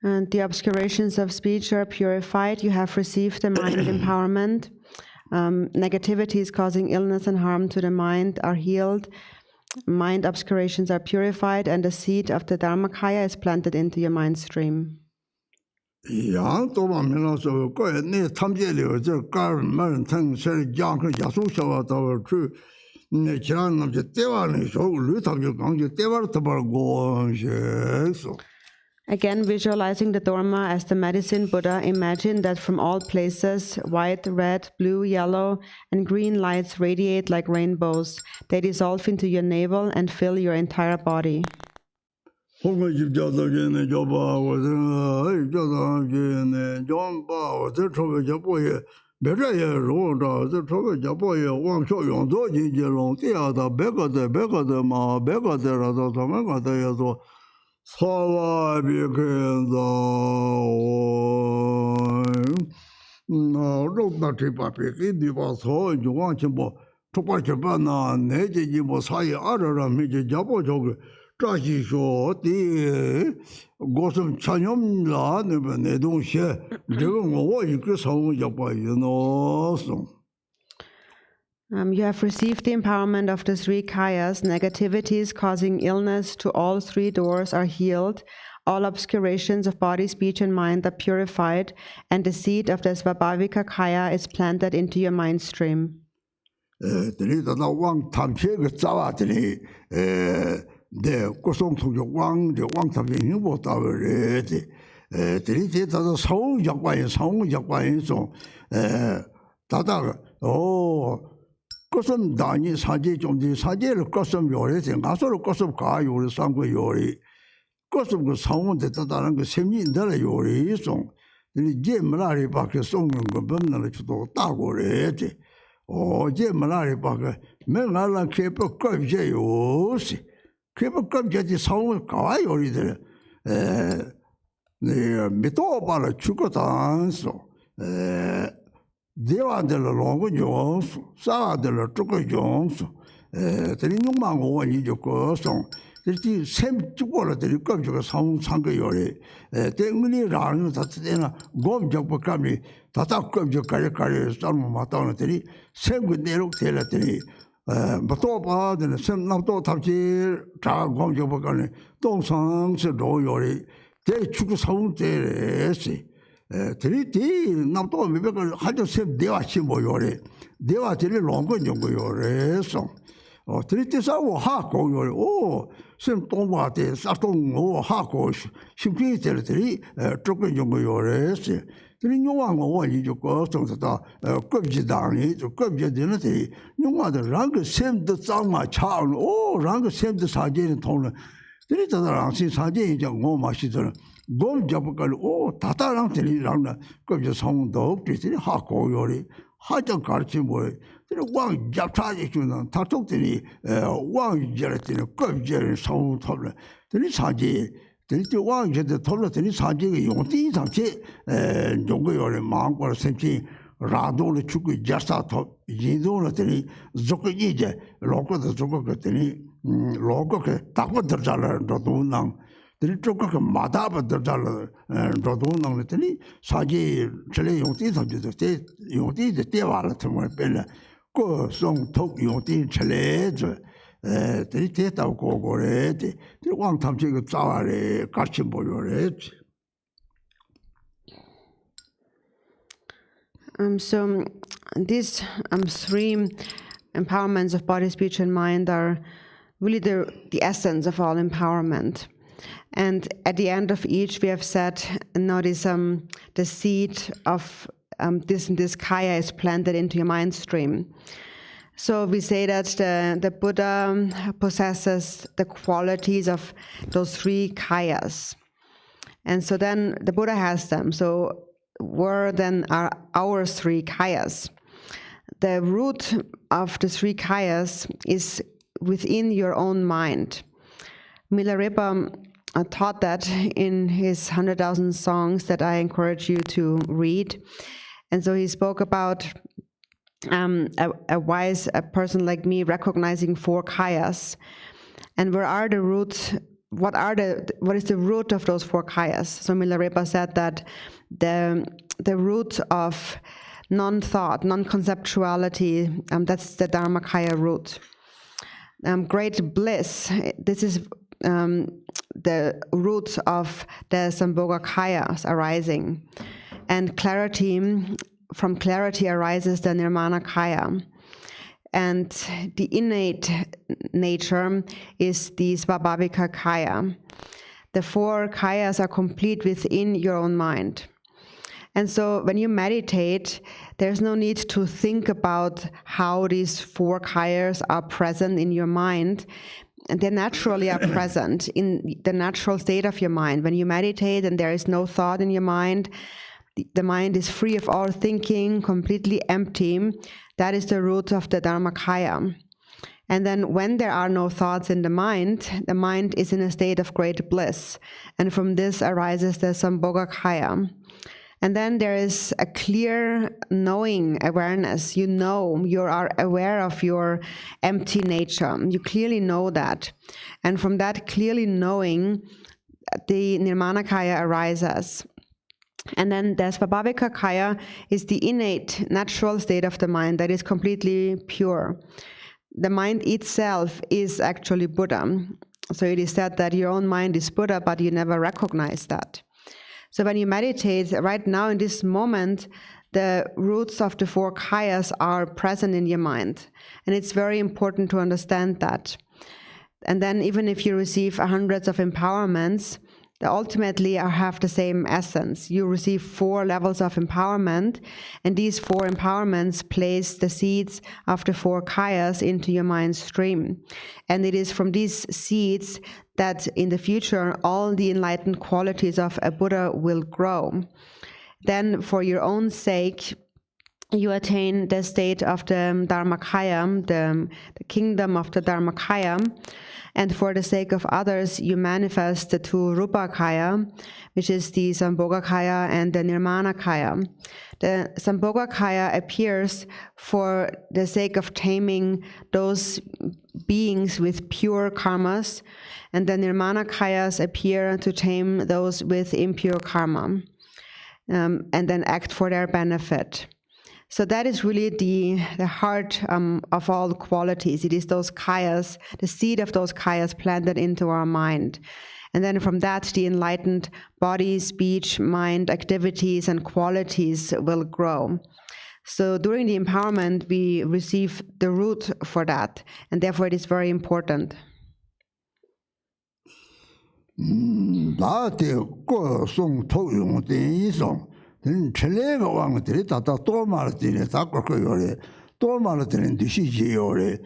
And the obscurations of speech are purified. You have received the mind empowerment. Negativities causing illness and harm to the mind are healed. Mind obscurations are purified, and the seed of the Dharmakaya is planted into your mind stream. Again, visualizing the Dharma as the medicine Buddha, imagine that from all places, white, red, blue, yellow, and green lights radiate like rainbows. They dissolve into your navel and fill your entire body. You have received the empowerment of the three kayas. Negativities causing illness to all three doors are healed. All obscurations of body, speech, and mind are purified, and the seed of the Svabhavika kaya is planted into your mind stream. Kosum dani saje jomdi saje kosum yore se ngasoro kosum ka yore sangwe yore kosum ko sawon de tadaran ko semni ndala yore song ni je malari ba ke song ko bamna le chudo ta go re te o je malari ba ke me ngala ke po ko je yo si ke po ko je di sawon ka yore de ne mito ba la chuko tan so Dewa de la longo jonsu, Sawa de la truco jonsu, teni nyungma ngowa ni jo ko song teni sem chukwa la teni gom joka sang ka yore teni ngini rang ta tena gom jokpa kamni tata gom joka kare sarma mata na teni sem gu nerok tela teni bato pa teni sem namto tabchi cha gom jokpa kamni tong sang se do yore teni chukwa sang tere se teni namto mibeka haja sem dewa chimbo yore dewa teni longo nyongo yore song teni tesa wo hako yore sem tongwa te sa tong wo hako shimpi tere teni chokwe nyongo yore se teni nyongwa ngowa ni joko song tata kubji dangi kubji dina teni nyongwa de rang sem de zangma cha rang sem de saje ni tong teni tata rang sin saje yin jang ngo ma shi tene gom jabakal tata rang teni rang na kubji song do teni hako yore 하장 가르치 뭐 왕 잡차지 주는 다톡들이 왕 저랬더니 겁제를 사우 탑을 들이 사지 들이 왕제도 탑을 들이 사지가 용띠 상체 용거요를 마음과 생치 라도를 주고 자사 탑 인도를 들이 적기 이제 로고도 적고 그랬더니 로고가 딱고 들자를 도도낭 들이 조금 마다바 들자를 도도낭 그랬더니 사지 전에 용띠 상제도 때 용띠 대화를 통해 뺄래 그送톡 용띠 전에저 들이 됐다고 고고래 왕 탐지 그 자와래 같이 보여래 So these three empowerments of body, speech, and mind are really the essence of all empowerment. And at the end of each, we have said, notice the seed of this kaya is planted into your mind stream. So we say that the Buddha possesses the qualities of those three kayas. And so then the Buddha has them. So where then are our three kayas? The root of the three kayas is within your own mind. Milarepa taught that in his 100,000 songs that I encourage you to read. And so he spoke about a wise person like me recognizing four kayas. And where are the roots? What is the root of those four kayas? So Milarepa said that the root of non-thought, non-conceptuality, that's the Dharmakaya root. Great bliss, this is the root of the Sambhogakayas arising. And clarity, from clarity arises the Nirmanakaya. And the innate nature is the Svabhavika Kaya. The four kayas are complete within your own mind. And so when you meditate, there's no need to think about how these four kayas are present in your mind. And they naturally are present in the natural state of your mind. When you meditate and there is no thought in your mind, the mind is free of all thinking, completely empty. That is the root of the Dharmakaya. And then when there are no thoughts in the mind is in a state of great bliss. And from this arises the Sambhogakaya. And then there is a clear knowing awareness. You know, you are aware of your empty nature. You clearly know that. And from that clearly knowing, the Nirmanakaya arises. And then the Svabhavika Kaya is the innate, natural state of the mind that is completely pure. The mind itself is actually Buddha. So it is said that your own mind is Buddha, but you never recognize that. So when you meditate, right now in this moment, the roots of the four kayas are present in your mind. And it's very important to understand that. And then even if you receive hundreds of empowerments, they ultimately have the same essence. You receive 4 levels of empowerment, and these 4 empowerments place the seeds of the 4 kayas into your mind stream. And it is from these seeds that in the future all the enlightened qualities of a Buddha will grow. Then for your own sake, you attain the state of the Dharmakaya, the kingdom of the Dharmakaya, and for the sake of others, you manifest the two Rupakaya, which is the Sambhogakaya and the Nirmanakaya. The Sambhogakaya appears for the sake of taming those beings with pure karmas, and the Nirmanakayas appear to tame those with impure karma, and then act for their benefit. So that is really the heart of all qualities. It is those kayas, the seed of those kayas planted into our mind. And then from that, the enlightened body, speech, mind, activities, and qualities will grow. So during the empowerment, we receive the root for that, and therefore it is very important. Chile wang dili tata torma dili takko yore torma dili dishiji yore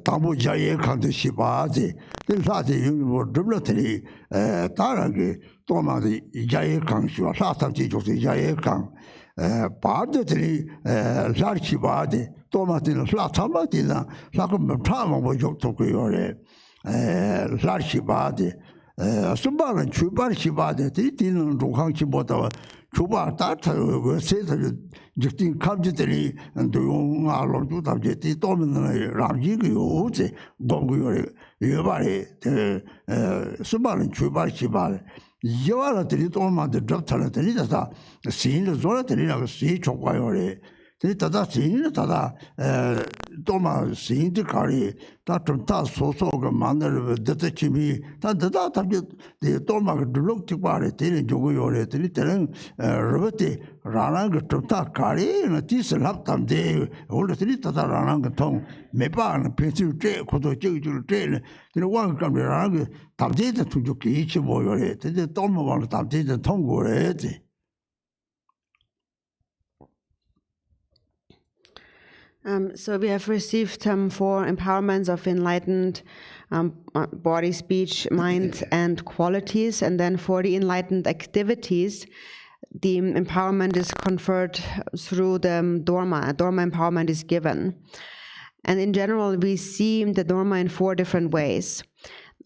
tabu jaye kante shibade dili sati yungu dribla dili taragi torma di jaye kang shiwa satabji jokti jaye kang barde dili lar shibade torma dili la tama dili lako mtama wo jokto yore lar shibade sumbaran chubar shibade dili rukang shibota Chuba Tata says Justin Kabjiteri and the young Arlo Jutabjeti, Domin Ramji, Gogu, Yabari, the Subaran Chuba Shibal. Yara Tritoma, the doctor, the Lita, the scene is all the sea chokayore. Tada scene, Tada Toma scene to carry, Dr. Tas so commander of the Chimi, Tata the Toma look to party, Jogo, Telling Roberti, Ranang to Tak carry, and a teaser laptop day, all the three Tata Ranang tongue, Mepan, pencil trail, Koto trail, the one come around, Tabdata to Juki, boy, the Toma one Tabdata tongue. So we have received 4 empowerments of enlightened body, speech, mind, and qualities. And then for the enlightened activities, the empowerment is conferred through the Dharma. A Dharma empowerment is given. And in general, we see the Dharma in 4 different ways.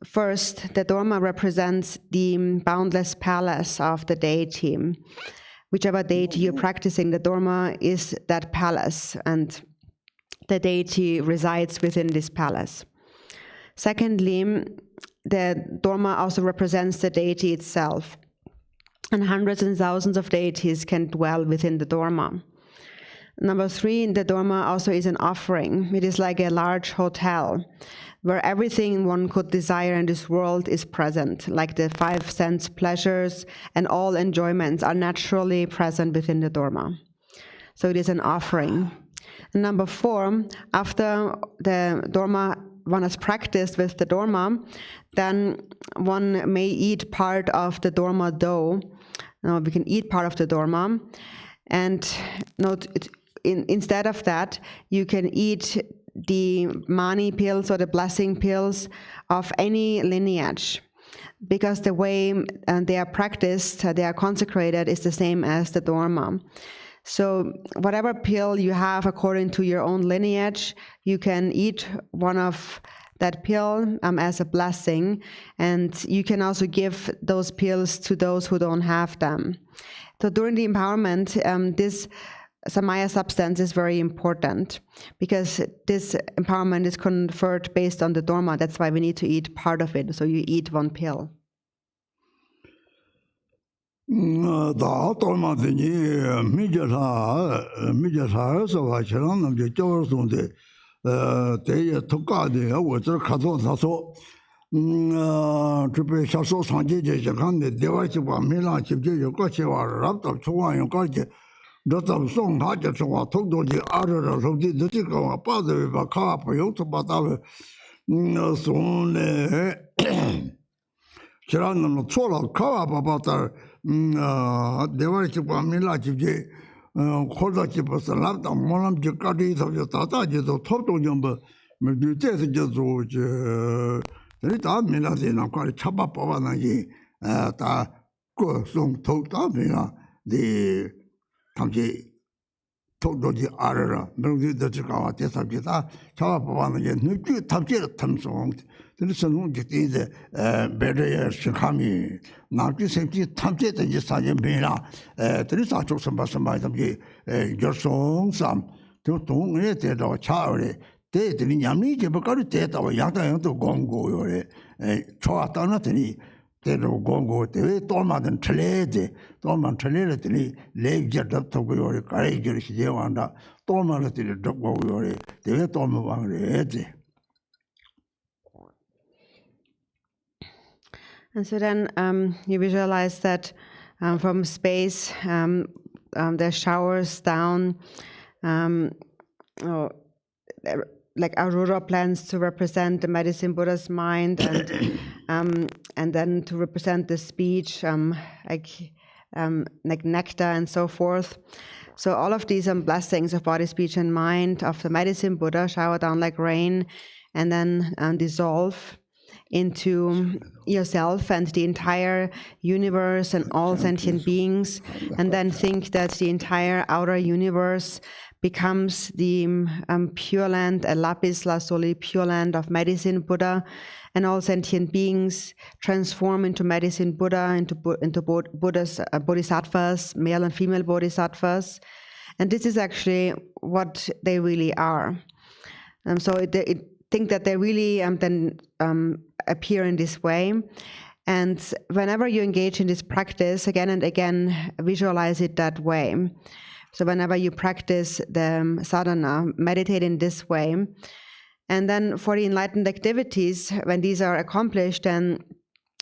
First, the Dharma represents the boundless palace of the deity. Whichever deity you're practicing, the Dharma is that palace, and the deity resides within this palace. Secondly, the Dharma also represents the deity itself, and hundreds and thousands of deities can dwell within the Dharma. Number 3, the Dharma also is an offering. It is like a large hotel where everything one could desire in this world is present, like the 5 sense pleasures and all enjoyments are naturally present within the Dharma. So it is an offering. And number 4, after the Dharma, one has practiced with the Dharma, then one may eat part of the Dharma dough. We can eat part of the Dharma, and instead of that, you can eat the mani pills or the blessing pills of any lineage, because the way they are practiced, they are consecrated, is the same as the Dharma. So whatever pill you have according to your own lineage, you can eat one of that pill as a blessing, and you can also give those pills to those who don't have them. So during the empowerment, this Samaya substance is very important, because this empowerment is conferred based on the Dharma. That's why we need to eat part of it. So you eat 1 pill. Da torma dini mijasa so chirang nam je jor song de de toka de wo zhe ka zo sa so zhe bei sha so chang jie jie kan de de wa ji ba mi la ji jie yo ge wa rab da chu wa yo ge jie de zhe song ha jie chu wa tong do ji a re de song ji de ji ge wa ba de ba ka ba yo zu ba da le song le chirang nam chu la ka wa ba ba da देवाची पामिलाची जे खोदाची बस लाता मोनम जे काडी सब जो ताता जे तो थोप तो जंब मैं जुते से जो जे तरी ता मिला दे ना का छपा पवा ना ये ता को सोंग थोक ता मिला दे tamje 토도지 알아라. 명주도 지가 대사기다. 차와보는 게 누주 탑지를 탐송. 그래서 누지 이제 베레야 시카미 나주 생기 탐지든지 사진 배라. 그래서 쪽선 봐서 말하면 결송삼 또 동에 대도 차오래. 대들이 냠니 제버까지 대다고 양다양도 공고요래. 좋았다나더니 대로 공고 대회 또마든 틀레지 또만 틀레들이 레이저도 타고요 가이저를 시제한다 또만들이 듣고요 대회 또만 왕래지. And so then you visualize that from space there showers down like aurora plants to represent the medicine Buddha's mind, and then to represent the speech, like nectar and so forth. So all of these blessings of body, speech, and mind of the medicine Buddha shower down like rain, and then dissolve into yourself and the entire universe and all sentient beings, and then think that the entire outer universe becomes the pure land, a lapis lazuli pure land of medicine Buddha, and all sentient beings transform into medicine Buddha, into Buddha's bodhisattvas, male and female bodhisattvas, and this is actually what they really are. So think that they really then appear in this way. And whenever you engage in this practice, again and again, visualize it that way. So whenever you practice the sadhana, meditate in this way. And then for the enlightened activities, when these are accomplished, then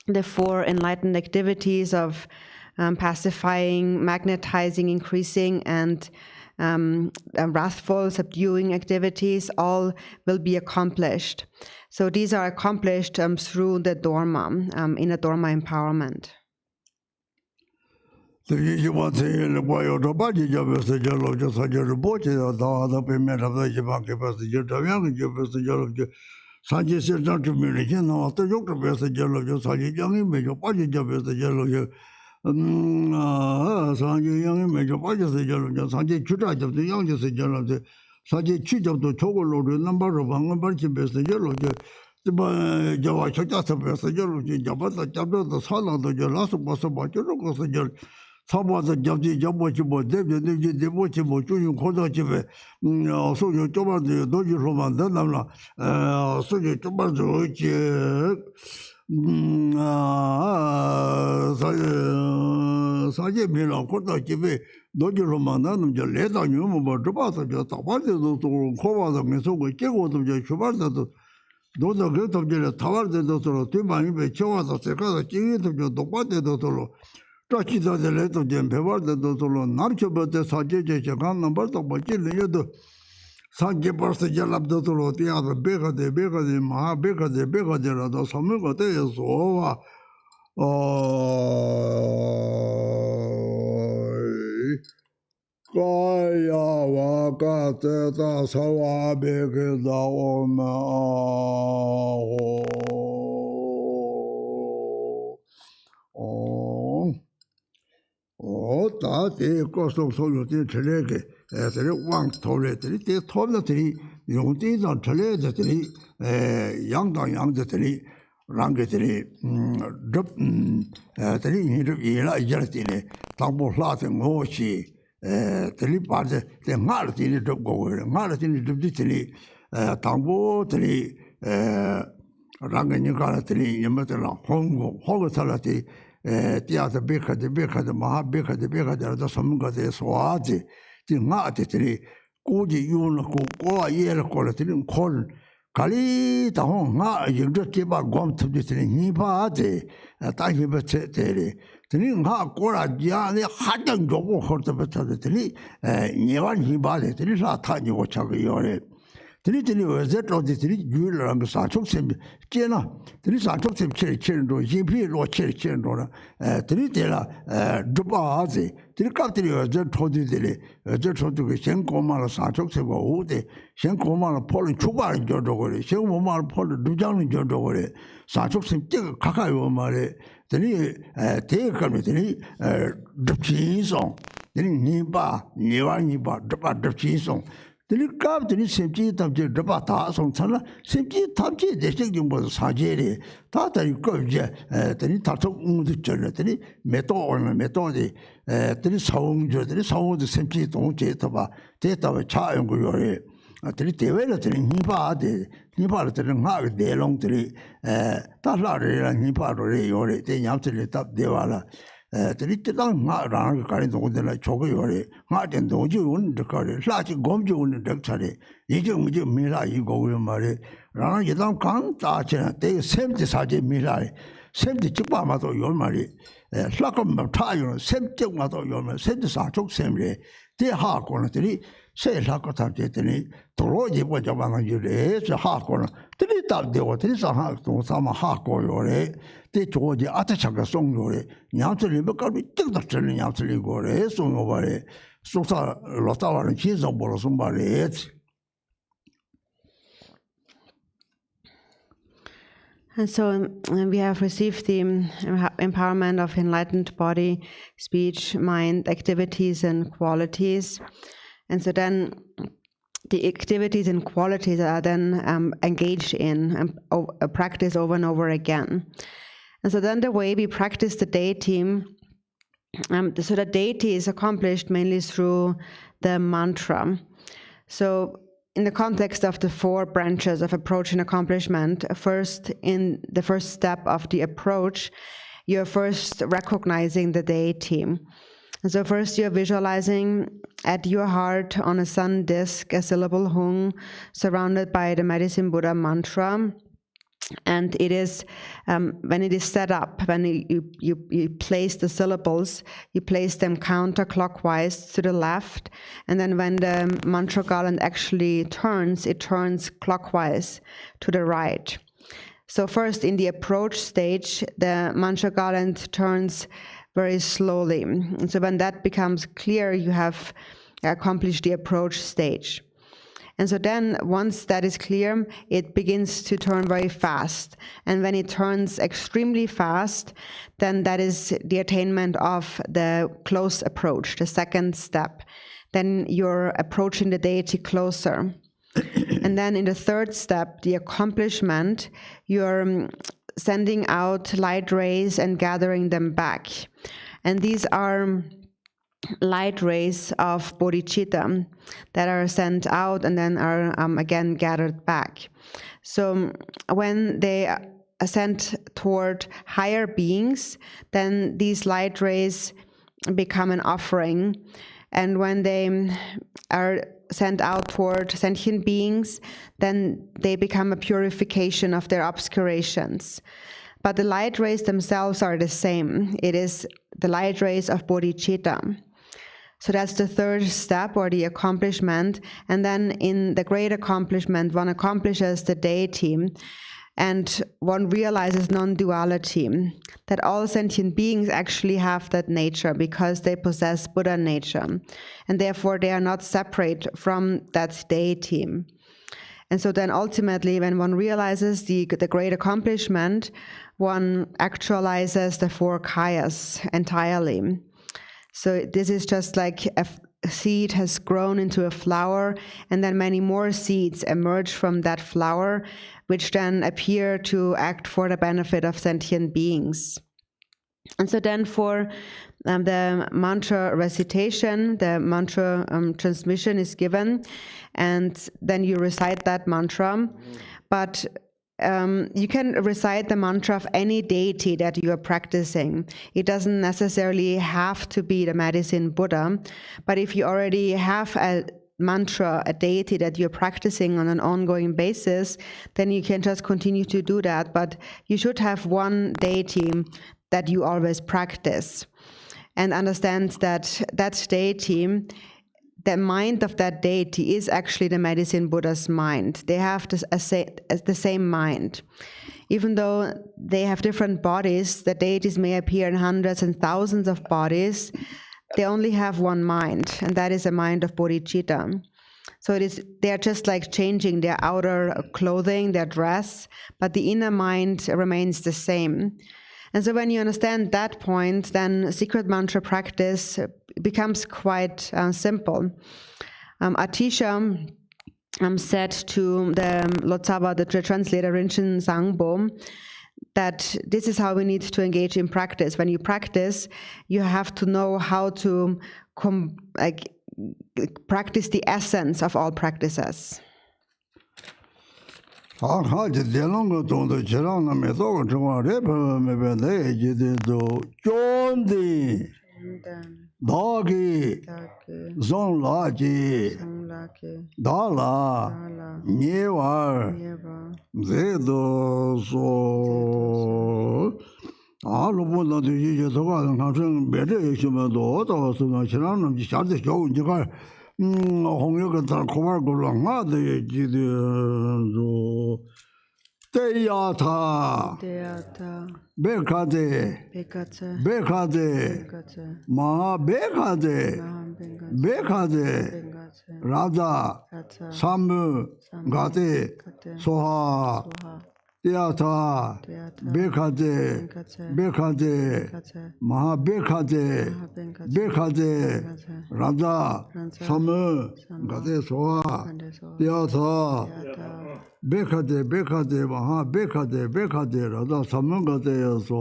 the 4 enlightened activities of pacifying, magnetizing, increasing, and wrathful, subduing activities, all will be accomplished. So these are accomplished through the torma, inner torma empowerment. The you want to the body job is the yellow just like your report, the payment of the Japanese passenger, the young yellow Sanjay said not to me, after you can the yellow just like young image, your body job is the yellow. Sanjay young image, your body is the yellow, Sanjay Chuta of the youngest yellow, Sanjay Chit of the Togo, the number of Bangabarchi best the yellow. The Java Chata best the yellow, Jabata, the son of the last was about your 사모아서 잡지 잡고지 뭐 대변되지 대보지 뭐 주요 고도집에 소요 좁아도 노지로만 된다나 소요 좁아도 이제 사제 밀어 고도집에 노지로만 나는 저 레다뉴 뭐 좁아서 저 타발도 또 코바도 메소고 깨고도 저 주발도 노도 그도 저 타발도 또 뒤만이 배쳐와서 제가 찡이도 저 똑바대도 또 Rachidato Jim Pevarda Dotolo, Narchobote Sajeje, Jagan, Namberto, Bachil, Sanke Parsa Jalab Dotolo, the other Bega de Maha Bega de Bega de Rado Samugo is over. Kaya Waka Teta Sawa Bega 다대 고속 소유의 전례게 애들이 왕 돌레들이 대 토너들이 용대장 전례들이 양당 양들이 랑게들이 애들이 이라 이절들이 당보 라든 것이 들이 빠져 대 말들이 듣고 말들이 듣들이 당보들이 랑게니가들이 염들라 홍고 살라들이 디아서 베카데 마하 베카데 더 섬가데 소아지 딩아데들이 고지 유는 고고 예를 걸어들인 콜 갈이 다홍아 인도 개바 곰트들이 니바데 다히베체들이 드링하 고라지아네 하장 조고 hort버터들이 니완 히바데들이 사타니고 차고요래 드리드리 어제도들이 유일한 사촉셈 깨나 드리 사촉셈 체체로 예피로 체체로라 드리데라 두바지 드리카들이 어제도들이 어제도들이 생고마로 사촉셈고 오데 생고마로 폴이 추가를 줘도그래 생고마로 폴이 두장을 줘도그래 사촉셈 때 가까이 오 말에 드리 대가면들이 듭진성 Then Niba, Niva Niba, Drapa Drapchisong. Then Gab the Simji Tamji Drapata song Tana, Simji Tamji, the Singing was Sajeri, Tata Gurja, then Tato Journey, then Meto on Metodi, then Song, then Song the Simji Don't Jetaba, Data Cha and Guyore. Then they were telling Niba, the Niba telling Hag, the long tree, Tala and Niba, or then you have to let up Devala. Tritang Rang carrying the like Chogori, Martin don't you wouldn't the curry, Lachi Gomju wouldn't the Dexari, you Mila, you go with Mari, Rang you don't come, Tachina, they same the Saji Mila, same the Chipamato your Mari, Slackum Tayo, same Chipamato your Mari, same the Satok Semre, they hark on it, say Lakotan, Toroji, what you want to do, a hark on it, there was a hark to some hark or your. They told the Atachaka song, Yamsli, because we took the training Yamsli Gore, song over it, so Lotawa and Cheese or somebody. And so we have received the empowerment of enlightened body, speech, mind, activities, and qualities. And so then the activities and qualities are then engaged in and practiced over and over again. And so then the way we practice the deity, so the deity is accomplished mainly through the mantra. So in the context of the 4 branches of approach and accomplishment, first in the first step of the approach, you're first recognizing the deity. And so first you're visualizing at your heart on a sun disk a syllable hung surrounded by the Medicine Buddha mantra. And it is, when it is set up, when you place the syllables, you place them counterclockwise to the left, and then when the mantra garland actually turns, it turns clockwise to the right. So first, in the approach stage, the mantra garland turns very slowly. And so when that becomes clear, you have accomplished the approach stage. And so then, once that is clear, it begins to turn very fast. And when it turns extremely fast, then that is the attainment of the close approach, the second step. Then you're approaching the deity closer. And then in the third step, the accomplishment, you're sending out light rays and gathering them back. And these are light rays of bodhicitta that are sent out and then are again gathered back. So when they are sent toward higher beings, then these light rays become an offering. And when they are sent out toward sentient beings, then they become a purification of their obscurations. But the light rays themselves are the same. It is the light rays of bodhicitta. So that's the third step, or the accomplishment. And then in the great accomplishment, one accomplishes the deity, and one realizes non-duality, that all sentient beings actually have that nature because they possess Buddha nature, and therefore they are not separate from that deity. And so then ultimately, when one realizes the great accomplishment, one actualizes the 4 kayas entirely. So this is just like a seed has grown into a flower, and then many more seeds emerge from that flower, which then appear to act for the benefit of sentient beings. And so then for the mantra recitation, the mantra transmission is given, and then you recite that mantra. But you can recite the mantra of any deity that you are practicing. It doesn't necessarily have to be the Medicine Buddha, but if you already have a mantra, a deity that you're practicing on an ongoing basis, then you can just continue to do that. But you should have one deity that you always practice, and understand that that deity, the mind of that deity is actually the Medicine Buddha's mind. They have the same mind. Even though they have different bodies, the deities may appear in hundreds and thousands of bodies, they only have one mind, and that is a mind of bodhicitta. So they are just like changing their outer clothing, their dress, but the inner mind remains the same. And so when you understand that point, then secret mantra practice becomes quite simple. Atisha said to the Lotsawa, the translator Rinchen Sangbo, that this is how we need to engage in practice. When you practice, you have to know how to practice the essence of all practices. Dagi, Zonlaki, Dala, Nyewar, Zedo, so. Alubunda de Yatoga, Country, better Shimado, so much around the Shadi show, you got Hongyaka Komargo, the Teata, Bekade, Ma Bekade, Raza, Samu, Gade, Soha, Teata, Bekade, Ma Bekade, Raza, Samu, Gade, Soha, Teata. Bekade, Maha, Bekade, Rada, Samangade, so,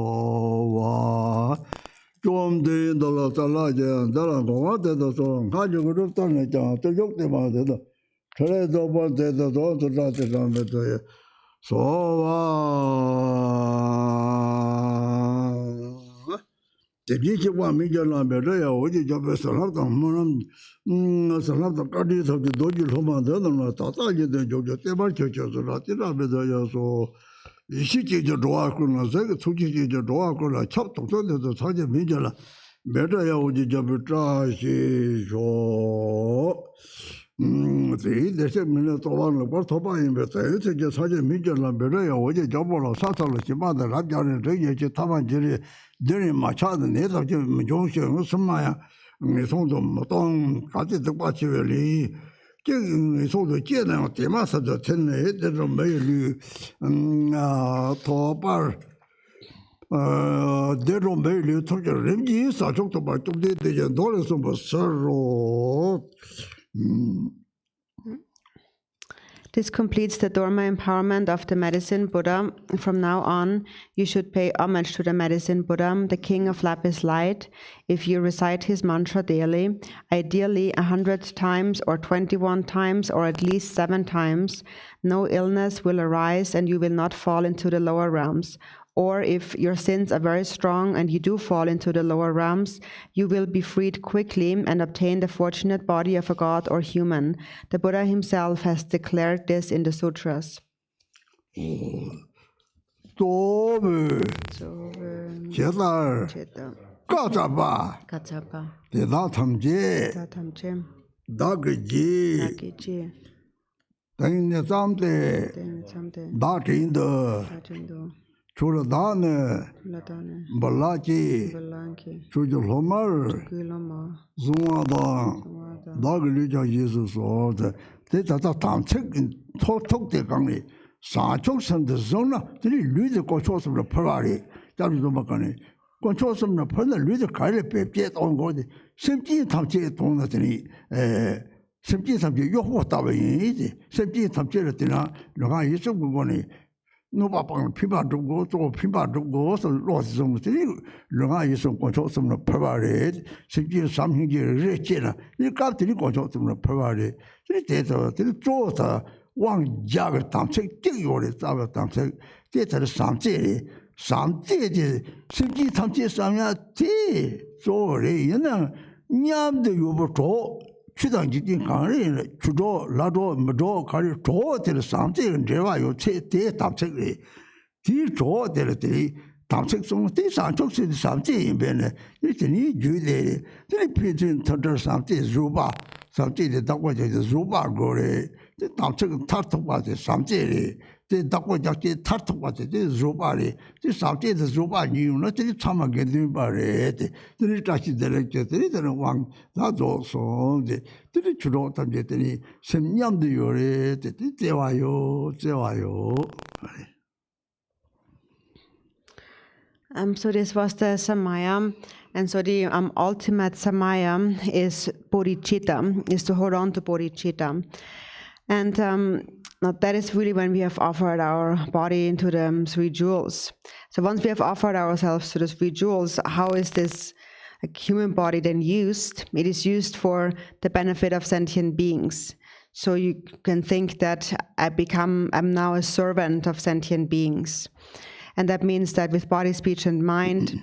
John de la Talaja, Dalago, the song, Kaja Group Tanaja, to Yok de Mother, Tredo, but the door to Latin, so, the Gigi one million Lamberea, which is of a Salata, Salata Cardis of the Doji Homa, the Tata, the Jojo, the Churches, the Latina, so Ishiki, the Doakuna, Suki, the Doakuna, chopped to the Sergeant Mijala, better with the Jabutra, so. The 7 minutes of one of Portoba in the just Sergeant Mijala, Berea, with the Jabolo, Satala, Chimada, Rajan, Regi, Tamanjiri. During my child, the net of Junction, Samaya, Misondo, Moton, Kati the Pachiveli, King is all the Jena, the master, the 10 head, the Mayu, Topar, Deron Bailey, took a Rimji, I talked about the dollars of sorrow. This completes the Dharma empowerment of the Medicine Buddha. From now on, you should pay homage to the Medicine Buddha, the King of Lapis Light, if you recite his mantra daily, ideally 100 times or 21 times or at least 7 times. No illness will arise and you will not fall into the lower realms. Or if your sins are very strong and you do fall into the lower realms, you will be freed quickly and obtain the fortunate body of a god or human. The Buddha himself has declared this in the sutras. Chuladane, Balaki, Chujulomar, Zumada, Dagilija Jesus, or the Tata Tam Tick in Totok de Gangli, Sanchos and the Zona, the Luda Cochos of the Parari, Jamizomacani, Cochos of the Panda Luda Kari, Piet on God, 17 Tamche Tonatini, 17 Tamche Yohota, 17 Tamche Tina, Logan Yusuf. No papa, people to go to people to go, so lost some thing. Lunga is some control some provided, something rich. You got to go to some provided. The daughter, one jagger tamsic, dig your other tamsic, theatre something, simply tamsic, some tea. Sorry, you know, Nyam the Uberto. Chidang Kari, Chudo, Lado, Mado, Kari, Draw till something, and Java, you take the Tamsic. He draw the Tamsic song, this I took something in Bene. It's an easy day. Then it prints in Thunder something, Zuba, something the dog was the Zuba gore. The Tamsic Tartu was something. The dog was just Tartu was the Zubari. This something the Zuba knew, not the time again by it. Then it touches the lecture, the little one, that's also the Chudot and Jetty, some yam do you read, the Tewayo. So this was the Samaya, and so the ultimate Samaya is bodhicitta, is to hold on to bodhicitta. And now that is really when we have offered our body into the three jewels. So once we have offered ourselves to the three jewels, how is this human body then used? It is used for the benefit of sentient beings. So you can think that I'm now a servant of sentient beings. And that means that with body, speech, and mind,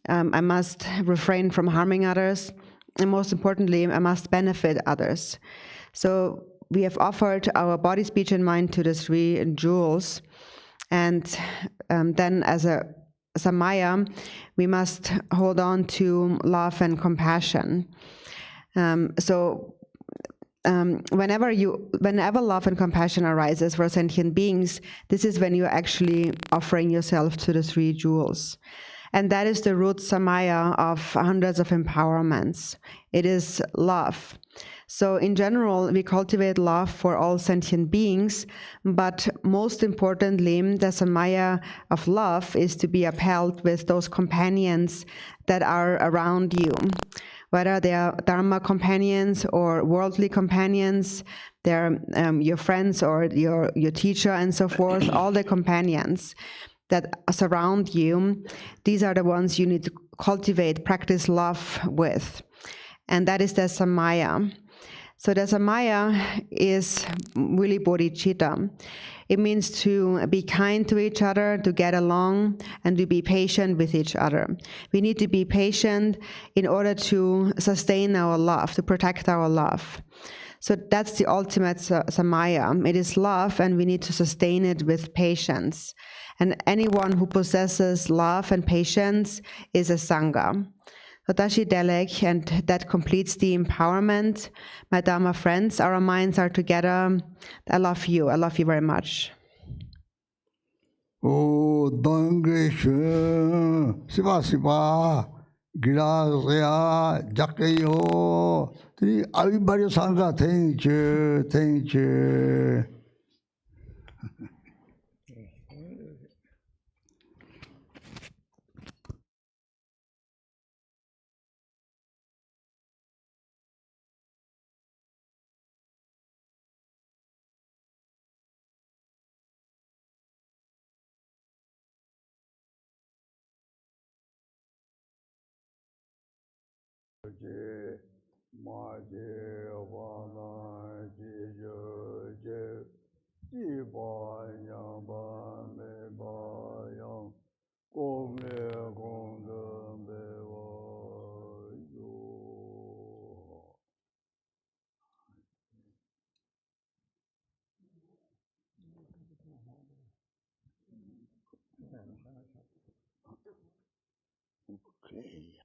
I must refrain from harming others. And most importantly, I must benefit others. So we have offered our body, speech, and mind to the three jewels. And then as a Samaya, we must hold on to love and compassion. Whenever love and compassion arises for sentient beings, this is when you're actually offering yourself to the three jewels. And that is the root Samaya of hundreds of empowerments. It is love. So in general, we cultivate love for all sentient beings, but most importantly, the Samaya of love is to be upheld with those companions that are around you. Whether they are Dharma companions or worldly companions, they're your friends or your teacher and so forth, all the companions that surround you, these are the ones you need to cultivate, practice love with. And that is the Samaya. So the Samaya is really bodhicitta. It means to be kind to each other, to get along, and to be patient with each other. We need to be patient in order to sustain our love, to protect our love. So that's the ultimate Samaya. It is love, and we need to sustain it with patience. And anyone who possesses love and patience is a Sangha. So Tashi Delek, and that completes the empowerment. My Dharma friends, our minds are together. I love you. I love you very much. Oh, Dangre Siva Siva, Gilazia, Jakayo, everybody Sangha, thank you. Okay.